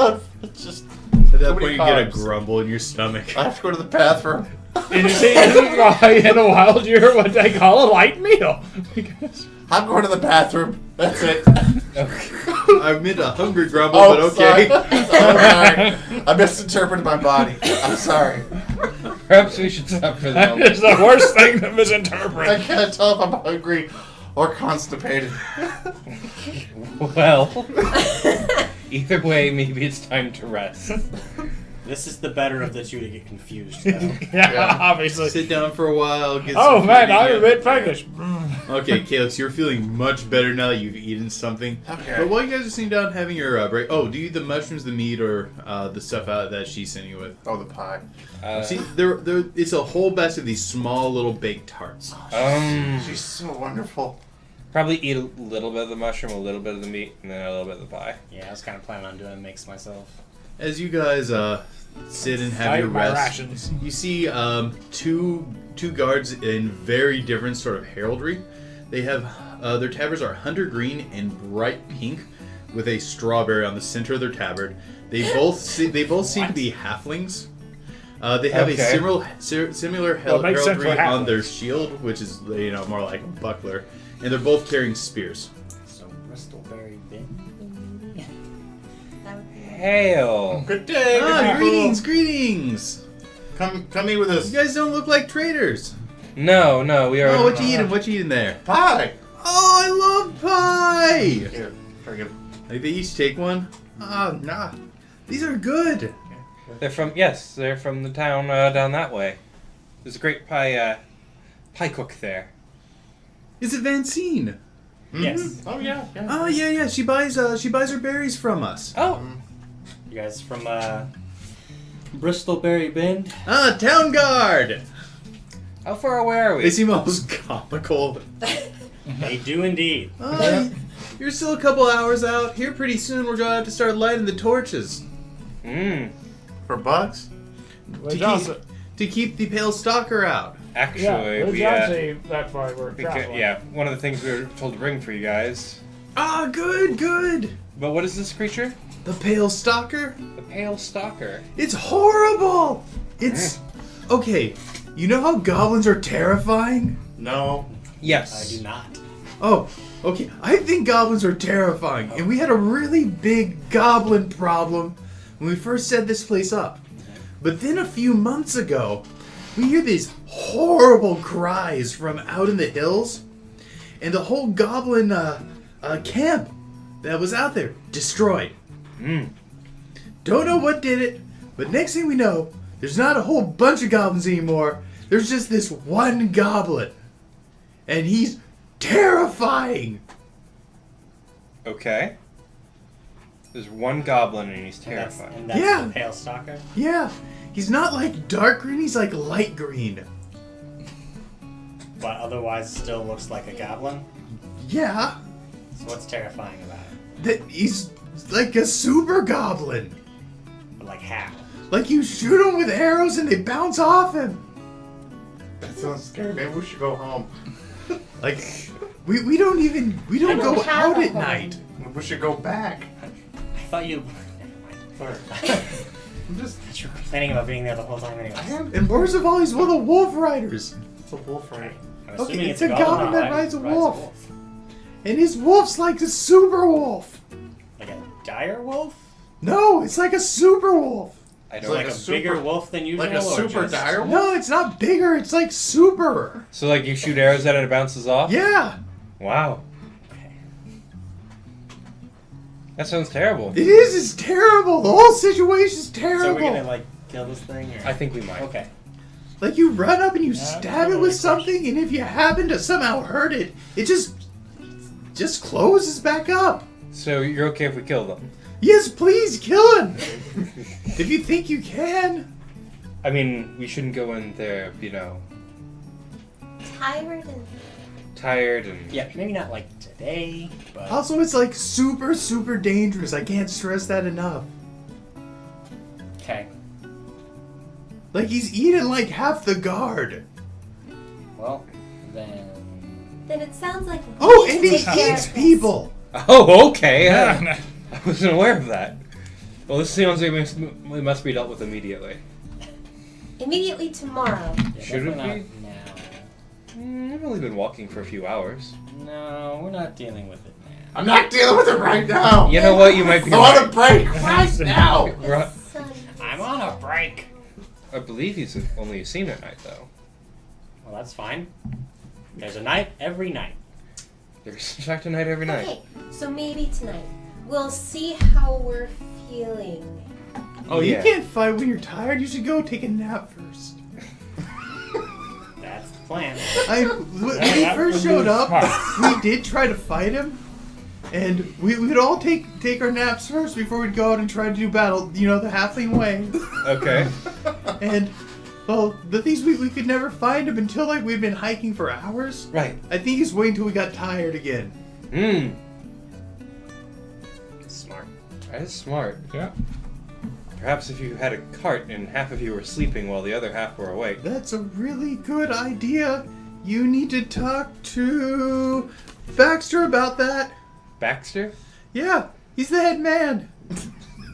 Speaker 5: just.
Speaker 1: At that
Speaker 5: Too
Speaker 1: point,
Speaker 5: many
Speaker 1: you get a
Speaker 5: carbs.
Speaker 1: grumble in your stomach.
Speaker 5: I have to go to the bathroom.
Speaker 4: And you see, in a wild year, what they call a light meal. Because
Speaker 5: I'm going to the bathroom. That's it.
Speaker 1: I meant a hungry grumble,
Speaker 5: Oh,
Speaker 1: but okay.
Speaker 5: sorry. I misinterpreted my body. I'm sorry.
Speaker 3: Perhaps we should stop for the
Speaker 4: that
Speaker 3: moment.
Speaker 4: is the worst thing to
Speaker 5: I
Speaker 4: misinterpret.
Speaker 5: can't tell if I'm hungry or constipated.
Speaker 3: Well, either way, maybe it's time to rest.
Speaker 6: This is the better of the two to get confused, though.
Speaker 4: Yeah, obviously.
Speaker 1: Sit down for a while. Get
Speaker 4: Oh
Speaker 1: some
Speaker 4: man,
Speaker 1: food
Speaker 4: I'm a
Speaker 1: in.
Speaker 4: bit peckish.
Speaker 1: Okay, Calix, you're feeling much better now that you've eaten something.
Speaker 5: Okay.
Speaker 1: But while you guys are sitting down having your break, do you eat the mushrooms, the meat, or the stuff out that she's sending you with?
Speaker 5: Oh, the pie.
Speaker 1: See, it's a whole batch of these small little baked tarts.
Speaker 5: She's so wonderful.
Speaker 3: Probably eat a little bit of the mushroom, a little bit of the meat, and then a little bit of the pie.
Speaker 6: Yeah, I was kind of planning on doing a mix myself.
Speaker 1: As you guys sit and have
Speaker 4: I
Speaker 1: your
Speaker 4: eat my
Speaker 1: rest,
Speaker 4: rations.
Speaker 1: you see two guards in very different sort of heraldry. They have their tabards are hunter green and bright pink, with a strawberry on the center of their tabard. They both seem to be halflings. They have
Speaker 3: Okay.
Speaker 1: a similar
Speaker 4: Well, it makes sense
Speaker 1: heraldry
Speaker 4: for
Speaker 1: on their
Speaker 4: halflings.
Speaker 1: shield, which is more like a buckler, and they're both carrying spears.
Speaker 6: So, Bristleberry bin?
Speaker 7: That would be
Speaker 3: Hail!
Speaker 5: Good day.
Speaker 1: Ah,
Speaker 5: good
Speaker 1: greetings!
Speaker 5: people. Come eat with us.
Speaker 1: You guys don't look like traitors.
Speaker 3: No, we are.
Speaker 1: Oh, what you eating? What you eating there?
Speaker 5: Pie.
Speaker 1: Oh, I love pie!
Speaker 5: Here, very good.
Speaker 1: Like they each take one? Oh, nah. These are good.
Speaker 3: They're from the town down that way. There's a great pie cook there.
Speaker 1: Is it Vancine?
Speaker 6: Yes.
Speaker 5: Oh yeah.
Speaker 1: Oh yeah. She buys her berries from us.
Speaker 3: Oh,
Speaker 6: You guys from, Bristleberry bin?
Speaker 1: Ah, town guard.
Speaker 3: how far away are
Speaker 1: They
Speaker 3: we?
Speaker 1: seem almost comical.
Speaker 6: They do indeed.
Speaker 1: You're still a couple hours out. Here pretty soon we're gonna have to start lighting the torches
Speaker 5: For bugs.
Speaker 4: Which
Speaker 1: keep-
Speaker 4: also,
Speaker 1: to keep the pale stalker out.
Speaker 3: Actually,
Speaker 4: which
Speaker 3: we
Speaker 4: actually, that's why we're traveling.
Speaker 3: one of the things we were told to bring for you guys.
Speaker 1: Ah, good.
Speaker 3: But what is this creature?
Speaker 1: The pale stalker?
Speaker 3: The pale stalker.
Speaker 1: It's horrible. It's okay. You know how goblins are terrifying?
Speaker 5: No.
Speaker 3: Yes.
Speaker 6: I do not.
Speaker 1: Oh, okay. I think goblins are terrifying, and we had a really big goblin problem when we first set this place up. But then a few months ago, we hear these horrible cries from out in the hills, and the whole goblin camp that was out there destroyed. Don't know what did it, but next thing we know, there's not a whole bunch of goblins anymore. There's just this one goblin, and he's terrifying.
Speaker 3: Okay. There's one goblin and he's
Speaker 6: And that's,
Speaker 3: terrifying.
Speaker 6: and that's
Speaker 1: Yeah.
Speaker 6: the pale stalker?
Speaker 1: Yeah, he's not like dark green, he's like light green.
Speaker 6: But otherwise still looks like a goblin?
Speaker 1: Yeah,
Speaker 6: So what's terrifying about it?
Speaker 1: that he's like a super goblin.
Speaker 6: But like how?
Speaker 1: Like you shoot him with arrows and they bounce off him.
Speaker 5: That sounds scary. Maybe we should go home.
Speaker 1: Like we don't
Speaker 7: I
Speaker 1: go
Speaker 7: don't have
Speaker 1: out
Speaker 7: a
Speaker 1: at
Speaker 7: home.
Speaker 1: night.
Speaker 5: We should go back.
Speaker 6: I thought you... Never mind.
Speaker 5: I'm just.
Speaker 6: You were complaining about being there the whole time anyways.
Speaker 1: And worst of all, he's one of the wolf riders.
Speaker 5: It's a wolf, right?
Speaker 6: I'm assuming
Speaker 1: Okay,
Speaker 6: it's
Speaker 1: it's a goblin that
Speaker 6: rides
Speaker 1: rides a wolf. And his wolf's like a super wolf.
Speaker 6: Like a dire wolf?
Speaker 1: No, it's like a super wolf.
Speaker 3: I
Speaker 6: It's
Speaker 3: don't
Speaker 6: like a bigger wolf than usual?
Speaker 5: Like a
Speaker 6: or
Speaker 5: super
Speaker 6: just-
Speaker 5: dire wolf?
Speaker 1: No, it's not bigger. It's like super.
Speaker 3: So, like, you shoot arrows at it and it bounces off?
Speaker 1: Yeah,
Speaker 3: Wow. That sounds terrible.
Speaker 1: it is. It's terrible. The whole situation's terrible.
Speaker 6: So we're gonna, like, kill this thing? Or?
Speaker 3: I think we might.
Speaker 6: Okay.
Speaker 1: Like you run up and you
Speaker 4: Yeah,
Speaker 1: stab it
Speaker 4: totally
Speaker 1: with something, and if you happen to somehow hurt it, it just closes back up.
Speaker 3: So, you're okay if we kill them?
Speaker 1: Yes, please kill him. If you think you can.
Speaker 3: I mean, we shouldn't go in there, you know,
Speaker 7: Tired and
Speaker 3: tired and...
Speaker 6: Yeah, maybe not, like, today, but...
Speaker 1: Also, it's like super, super dangerous. I can't stress that enough.
Speaker 6: Okay.
Speaker 1: Like he's eating like half the guard.
Speaker 6: Well, then...
Speaker 7: then it sounds like
Speaker 1: Oh,
Speaker 7: we
Speaker 1: and
Speaker 7: need
Speaker 1: he
Speaker 7: to take care
Speaker 1: eats
Speaker 7: of this.
Speaker 1: people.
Speaker 3: Oh, okay.
Speaker 4: Yeah.
Speaker 3: I wasn't aware of that. Well, this sounds like we must be dealt with immediately.
Speaker 7: Immediately tomorrow.
Speaker 6: Yeah,
Speaker 3: Should it
Speaker 6: definitely
Speaker 3: be?
Speaker 6: not now.
Speaker 3: I've only been walking for a few hours.
Speaker 6: No, we're not dealing with it now.
Speaker 5: I'm not dealing with it right now.
Speaker 3: You know what? You might be
Speaker 5: I'm on a
Speaker 3: right.
Speaker 5: break right now.
Speaker 3: Right.
Speaker 7: Son.
Speaker 6: I'm on a break.
Speaker 3: I believe he's only a scene at night, though.
Speaker 6: Well, that's fine. There's a night every night.
Speaker 3: There's in fact a night every night.
Speaker 7: Okay, so maybe tonight. We'll see how we're feeling.
Speaker 1: Oh,
Speaker 3: Yeah.
Speaker 1: you can't fight when you're tired. You should go take a nap first.
Speaker 6: That's the plan.
Speaker 1: When
Speaker 4: Yeah,
Speaker 1: he
Speaker 4: that
Speaker 1: first
Speaker 4: would be
Speaker 1: showed up,
Speaker 4: smart.
Speaker 1: we did try to fight him, and we'd all take our naps first before we'd go out and try to do battle. You know, the halfling way.
Speaker 3: Okay.
Speaker 1: And well, the things we could never find him until like we'd been hiking for hours.
Speaker 3: Right.
Speaker 1: I think he's waiting until we got tired again.
Speaker 6: Smart.
Speaker 3: That is smart.
Speaker 4: Yeah.
Speaker 3: Perhaps if you had a cart and half of you were sleeping while the other half were awake.
Speaker 1: That's a really good idea. You need to talk to Baxter about that.
Speaker 3: Baxter?
Speaker 1: Yeah, he's the head man.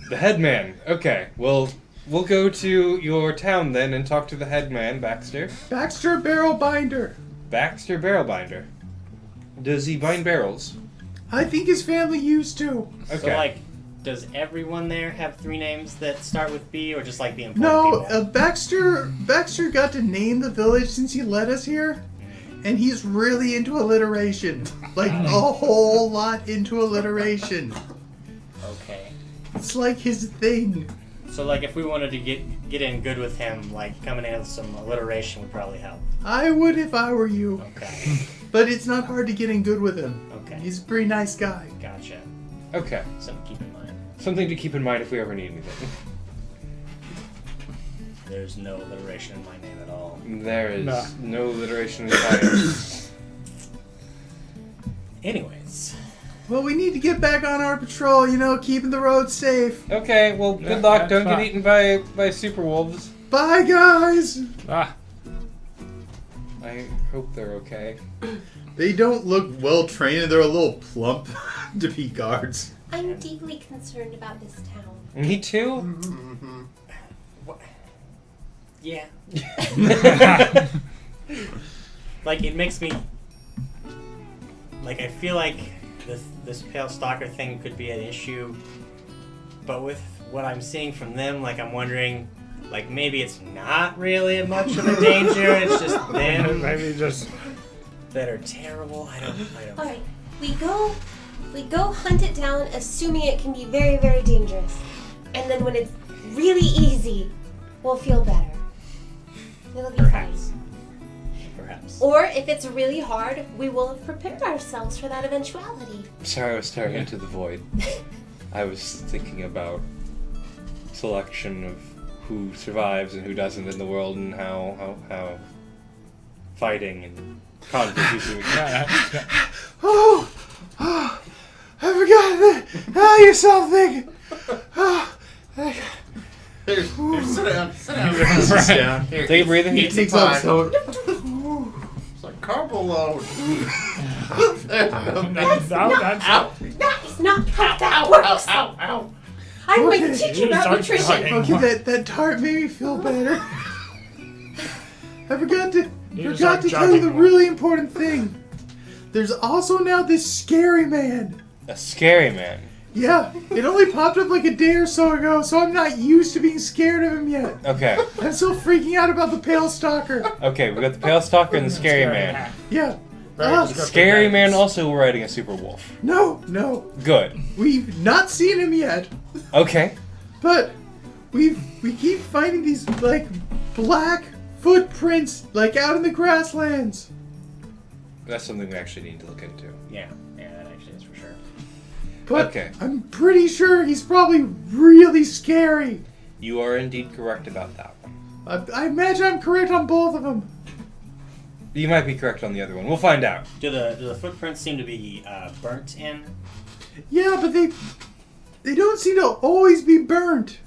Speaker 3: The headman. Okay. Well, we'll go to your town then and talk to the headman, Baxter.
Speaker 1: Baxter Barrel Binder.
Speaker 3: Baxter Barrelbinder. Does he bind barrels?
Speaker 1: I think his family used to.
Speaker 3: Okay.
Speaker 6: So, like, does everyone there have 3 names that start with B, or just, like, the important
Speaker 1: No,
Speaker 6: people?
Speaker 1: Baxter got to name the village since he led us here, and he's really into alliteration. Like a whole lot into alliteration.
Speaker 6: Okay.
Speaker 1: It's like his thing.
Speaker 6: So, like, if we wanted to get in good with him, like, coming in with some alliteration would probably help.
Speaker 1: I would if I were you,
Speaker 6: Okay.
Speaker 1: but it's not hard to get in good with him.
Speaker 6: Okay.
Speaker 1: He's a pretty nice guy.
Speaker 6: Gotcha.
Speaker 3: Okay.
Speaker 6: Something to keep in mind.
Speaker 3: Something to keep in mind if we ever need anything.
Speaker 6: There's no alliteration in my name at all.
Speaker 3: There is
Speaker 4: No.
Speaker 3: no alliteration in science.
Speaker 6: Anyways.
Speaker 1: Well, we need to get back on our patrol, you know, keeping the roads safe.
Speaker 3: Okay, well,
Speaker 4: Yeah,
Speaker 3: good luck.
Speaker 4: that's
Speaker 3: Don't get
Speaker 4: fine.
Speaker 3: eaten by super wolves.
Speaker 1: Bye, guys.
Speaker 4: Ah.
Speaker 3: I hope they're okay.
Speaker 1: They don't look well trained. They're a little plump to be guards.
Speaker 7: I'm deeply concerned about this town.
Speaker 3: Me too.
Speaker 6: What? Yeah. Like, it makes me... Like, I feel like this Pale Stalker thing could be an issue, but with what I'm seeing from them, like, I'm wondering, like, maybe it's not really much of a danger, it's just them
Speaker 4: Maybe just.
Speaker 6: that are terrible. I don't
Speaker 7: All right, we go hunt it down, assuming it can be very, very dangerous, and then when it's really easy, we'll feel better. It'll be
Speaker 6: Perhaps.
Speaker 7: fine.
Speaker 6: Perhaps.
Speaker 7: Or if it's really hard, we will have prepared ourselves for that eventuality.
Speaker 3: Sorry, I was staring into the void. I was thinking about selection of who survives and who doesn't in the world, and how fighting and conflict usually.
Speaker 1: Oh, I forgot that. You're something.
Speaker 5: Here, sit down. Sit down.
Speaker 1: Sit down.
Speaker 5: Here,
Speaker 3: Take a breather.
Speaker 1: He takes off his helmet.
Speaker 5: It's like carb load.
Speaker 4: That's
Speaker 7: That is not how that works.
Speaker 5: Ow, ow.
Speaker 7: I'm going to
Speaker 1: Okay.
Speaker 7: teach you about
Speaker 4: Start
Speaker 7: nutrition.
Speaker 4: talking.
Speaker 1: Okay, that tart made me feel better. I forgot to
Speaker 4: You
Speaker 1: tell you the
Speaker 4: start
Speaker 1: really important thing. there's also now this scary man.
Speaker 3: A scary man.
Speaker 1: Yeah, it only popped up like a day or so ago, so I'm not used to being scared of him yet.
Speaker 3: Okay.
Speaker 1: I'm still freaking out about the Pale Stalker.
Speaker 3: Okay, we got the Pale Stalker and the Scary Man.
Speaker 1: Yeah.
Speaker 3: The Scary Man also riding a super wolf.
Speaker 1: No.
Speaker 3: Good.
Speaker 1: We've not seen him yet,
Speaker 3: Okay.
Speaker 1: but we keep finding these, like, black footprints, like, out in the grasslands.
Speaker 3: That's something we actually need to look into.
Speaker 6: Yeah, that actually is for sure.
Speaker 1: But
Speaker 3: Okay.
Speaker 1: I'm pretty sure he's probably really scary.
Speaker 3: You are indeed correct about that one.
Speaker 1: I imagine I'm correct on both of them.
Speaker 3: You might be correct on the other one. We'll find out.
Speaker 6: Do the footprints seem to be burnt in?
Speaker 1: Yeah, but they don't seem to always be burnt.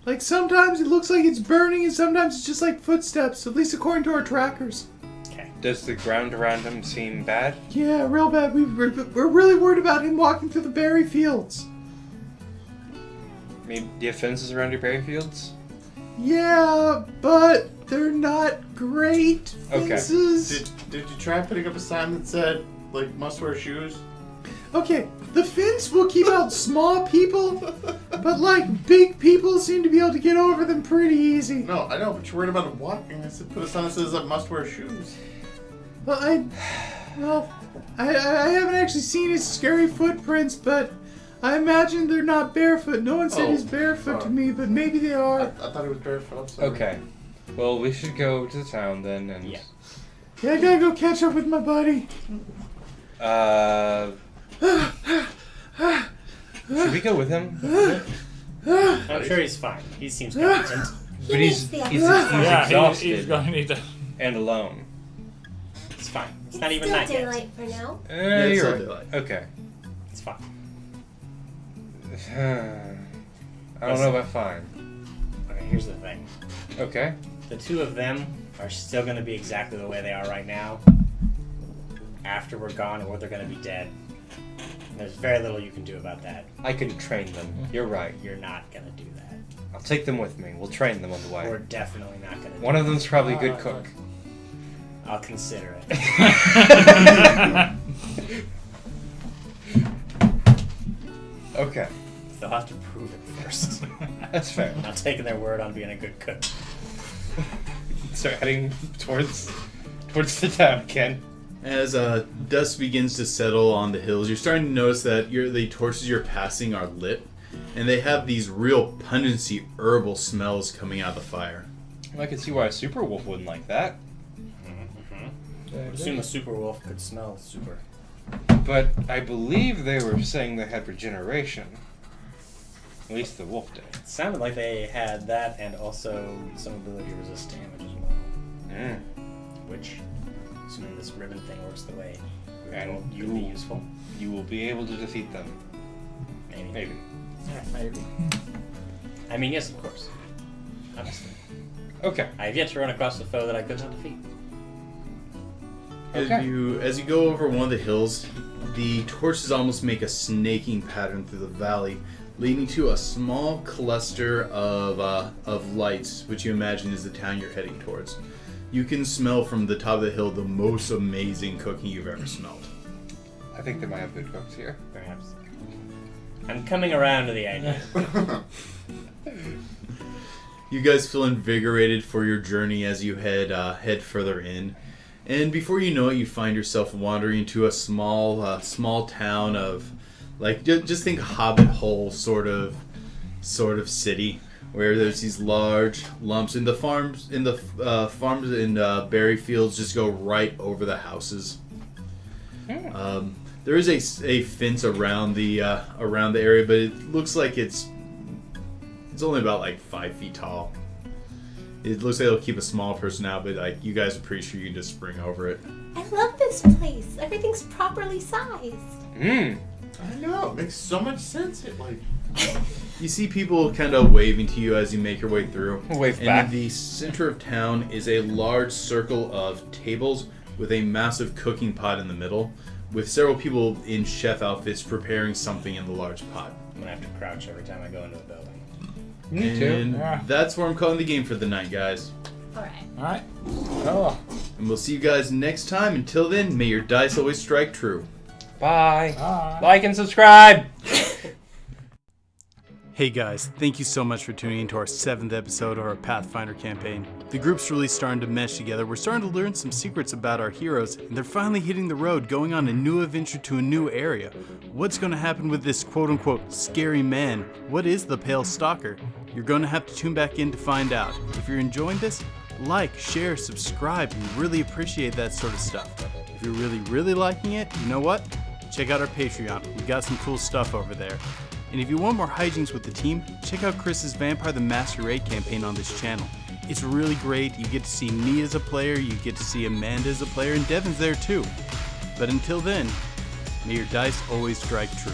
Speaker 1: Like, sometimes it looks like it's burning, and sometimes it's just like footsteps, at least according to our trackers.
Speaker 6: Okay.
Speaker 3: Does the ground around him seem bad?
Speaker 1: Yeah, real bad. We're really worried about him walking through the berry fields.
Speaker 3: I mean, do you have fences around your berry fields?
Speaker 1: Yeah, but they're not great
Speaker 3: Okay.
Speaker 1: fences.
Speaker 5: Did you try putting up a sign that said, like, must wear shoes?
Speaker 1: Okay, the fence will keep out small people, but, like, big people seem to be able to get over them pretty easy.
Speaker 5: No, I know, but you're worried about him walking. I said put a sign that says, must wear shoes.
Speaker 1: Well, I haven't actually seen his scary footprints, but I imagine they're not barefoot. No one said he's barefoot to me, but maybe they
Speaker 5: I
Speaker 1: are.
Speaker 5: thought he was barefoot. I'm sorry.
Speaker 3: Okay. Well, we should go to the town then and...
Speaker 6: Yeah.
Speaker 1: Yeah, I gotta go catch up with my buddy.
Speaker 3: Should we go with him?
Speaker 6: I'm sure he's fine. He seems competent.
Speaker 3: But he's
Speaker 4: Yeah,
Speaker 3: exhausted
Speaker 4: he's going to need to.
Speaker 3: and alone.
Speaker 6: It's fine. It's not even
Speaker 7: still
Speaker 6: night yet.
Speaker 7: daylight for now.
Speaker 1: it's
Speaker 3: You're
Speaker 1: still
Speaker 3: right.
Speaker 1: daylight.
Speaker 3: Okay.
Speaker 6: It's fine.
Speaker 3: I don't know about fine.
Speaker 6: Okay, here's the thing.
Speaker 3: Okay.
Speaker 6: The two of them are still going to be exactly the way they are right now. After we're gone, or they're going to be dead. There's very little you can do about that.
Speaker 3: I can train them. You're right.
Speaker 6: You're not going to do that.
Speaker 3: I'll take them with me. We'll train them on the
Speaker 6: We're
Speaker 3: way.
Speaker 6: definitely not going to do
Speaker 3: One of them's probably a good cook.
Speaker 6: I'll consider it.
Speaker 3: Okay.
Speaker 6: They'll have to prove it first.
Speaker 3: That's fair.
Speaker 6: I'm not taking their word on being a good cook.
Speaker 3: Start heading towards the town, Ken.
Speaker 1: As dust begins to settle on the hills, you're starting to notice that the torches you're passing are lit, and they have these real pungency herbal smells coming out of the fire.
Speaker 3: Well, I can see why a super wolf wouldn't like that.
Speaker 6: I assume a super wolf could smell super.
Speaker 3: But I believe they were saying they had regeneration. At least the wolf did.
Speaker 6: It sounded like they had that and also some ability to resist damage as well. Which, assuming this ribbon thing works the way
Speaker 3: And
Speaker 6: you would be useful.
Speaker 3: You will be able to defeat them. Maybe.
Speaker 4: Yeah, maybe.
Speaker 6: I mean, yes, of course. Honestly.
Speaker 3: Okay.
Speaker 6: I have yet to run across a foe that I could not defeat.
Speaker 3: Okay.
Speaker 1: As you go over one of the hills, the torches almost make a snaking pattern through the valley, leading to a small cluster of lights, which you imagine is the town you're heading towards. You can smell from the top of the hill the most amazing cooking you've ever smelled.
Speaker 3: I think they might have good cooks here.
Speaker 6: Perhaps. I'm coming around to the idea.
Speaker 1: You guys feel invigorated for your journey as you head further in. And before you know it, you find yourself wandering into a small town of, like, just think Hobbit Hole sort of city, where there's these large lumps, and the farms and berry fields just go right over the houses. There is a fence around the area, but it looks like it's only about like 5 feet tall. It looks like it'll keep a small person out, but like you guys are pretty sure you can just spring over it.
Speaker 7: I love this place. Everything's properly sized.
Speaker 5: I know. It makes so much sense.
Speaker 1: You see people kind of waving to you as you make your way through.
Speaker 3: Wave
Speaker 1: and
Speaker 3: back.
Speaker 1: in the center of town is a large circle of tables with a massive cooking pot in the middle, with several people in chef outfits preparing something in the large pot.
Speaker 6: I'm gonna have to crouch every time I go into a building.
Speaker 3: Me too.
Speaker 1: And that's where I'm calling the game for the night, guys.
Speaker 2: Alright.
Speaker 4: Alright.
Speaker 3: Oh.
Speaker 1: And we'll see you guys next time. Until then, may your dice always strike true.
Speaker 3: Bye.
Speaker 4: Bye.
Speaker 3: Like and subscribe.
Speaker 1: Hey guys, thank you so much for tuning into our 7th episode of our Pathfinder campaign. The group's really starting to mesh together. We're starting to learn some secrets about our heroes, and they're finally hitting the road, going on a new adventure to a new area. What's going to happen with this quote-unquote scary man? What is the Pale Stalker? You're going to have to tune back in to find out. If you're enjoying this, like, share, subscribe. We really appreciate that sort of stuff. If you're really liking it, you know what? Check out our Patreon. We got some cool stuff over there. And if you want more hijinks with the team, check out Chris's Vampire the Masquerade campaign on this channel. It's really great. You get to see me as a player, you get to see Amanda as a player, and Devin's there too. But until then, may your dice always strike true.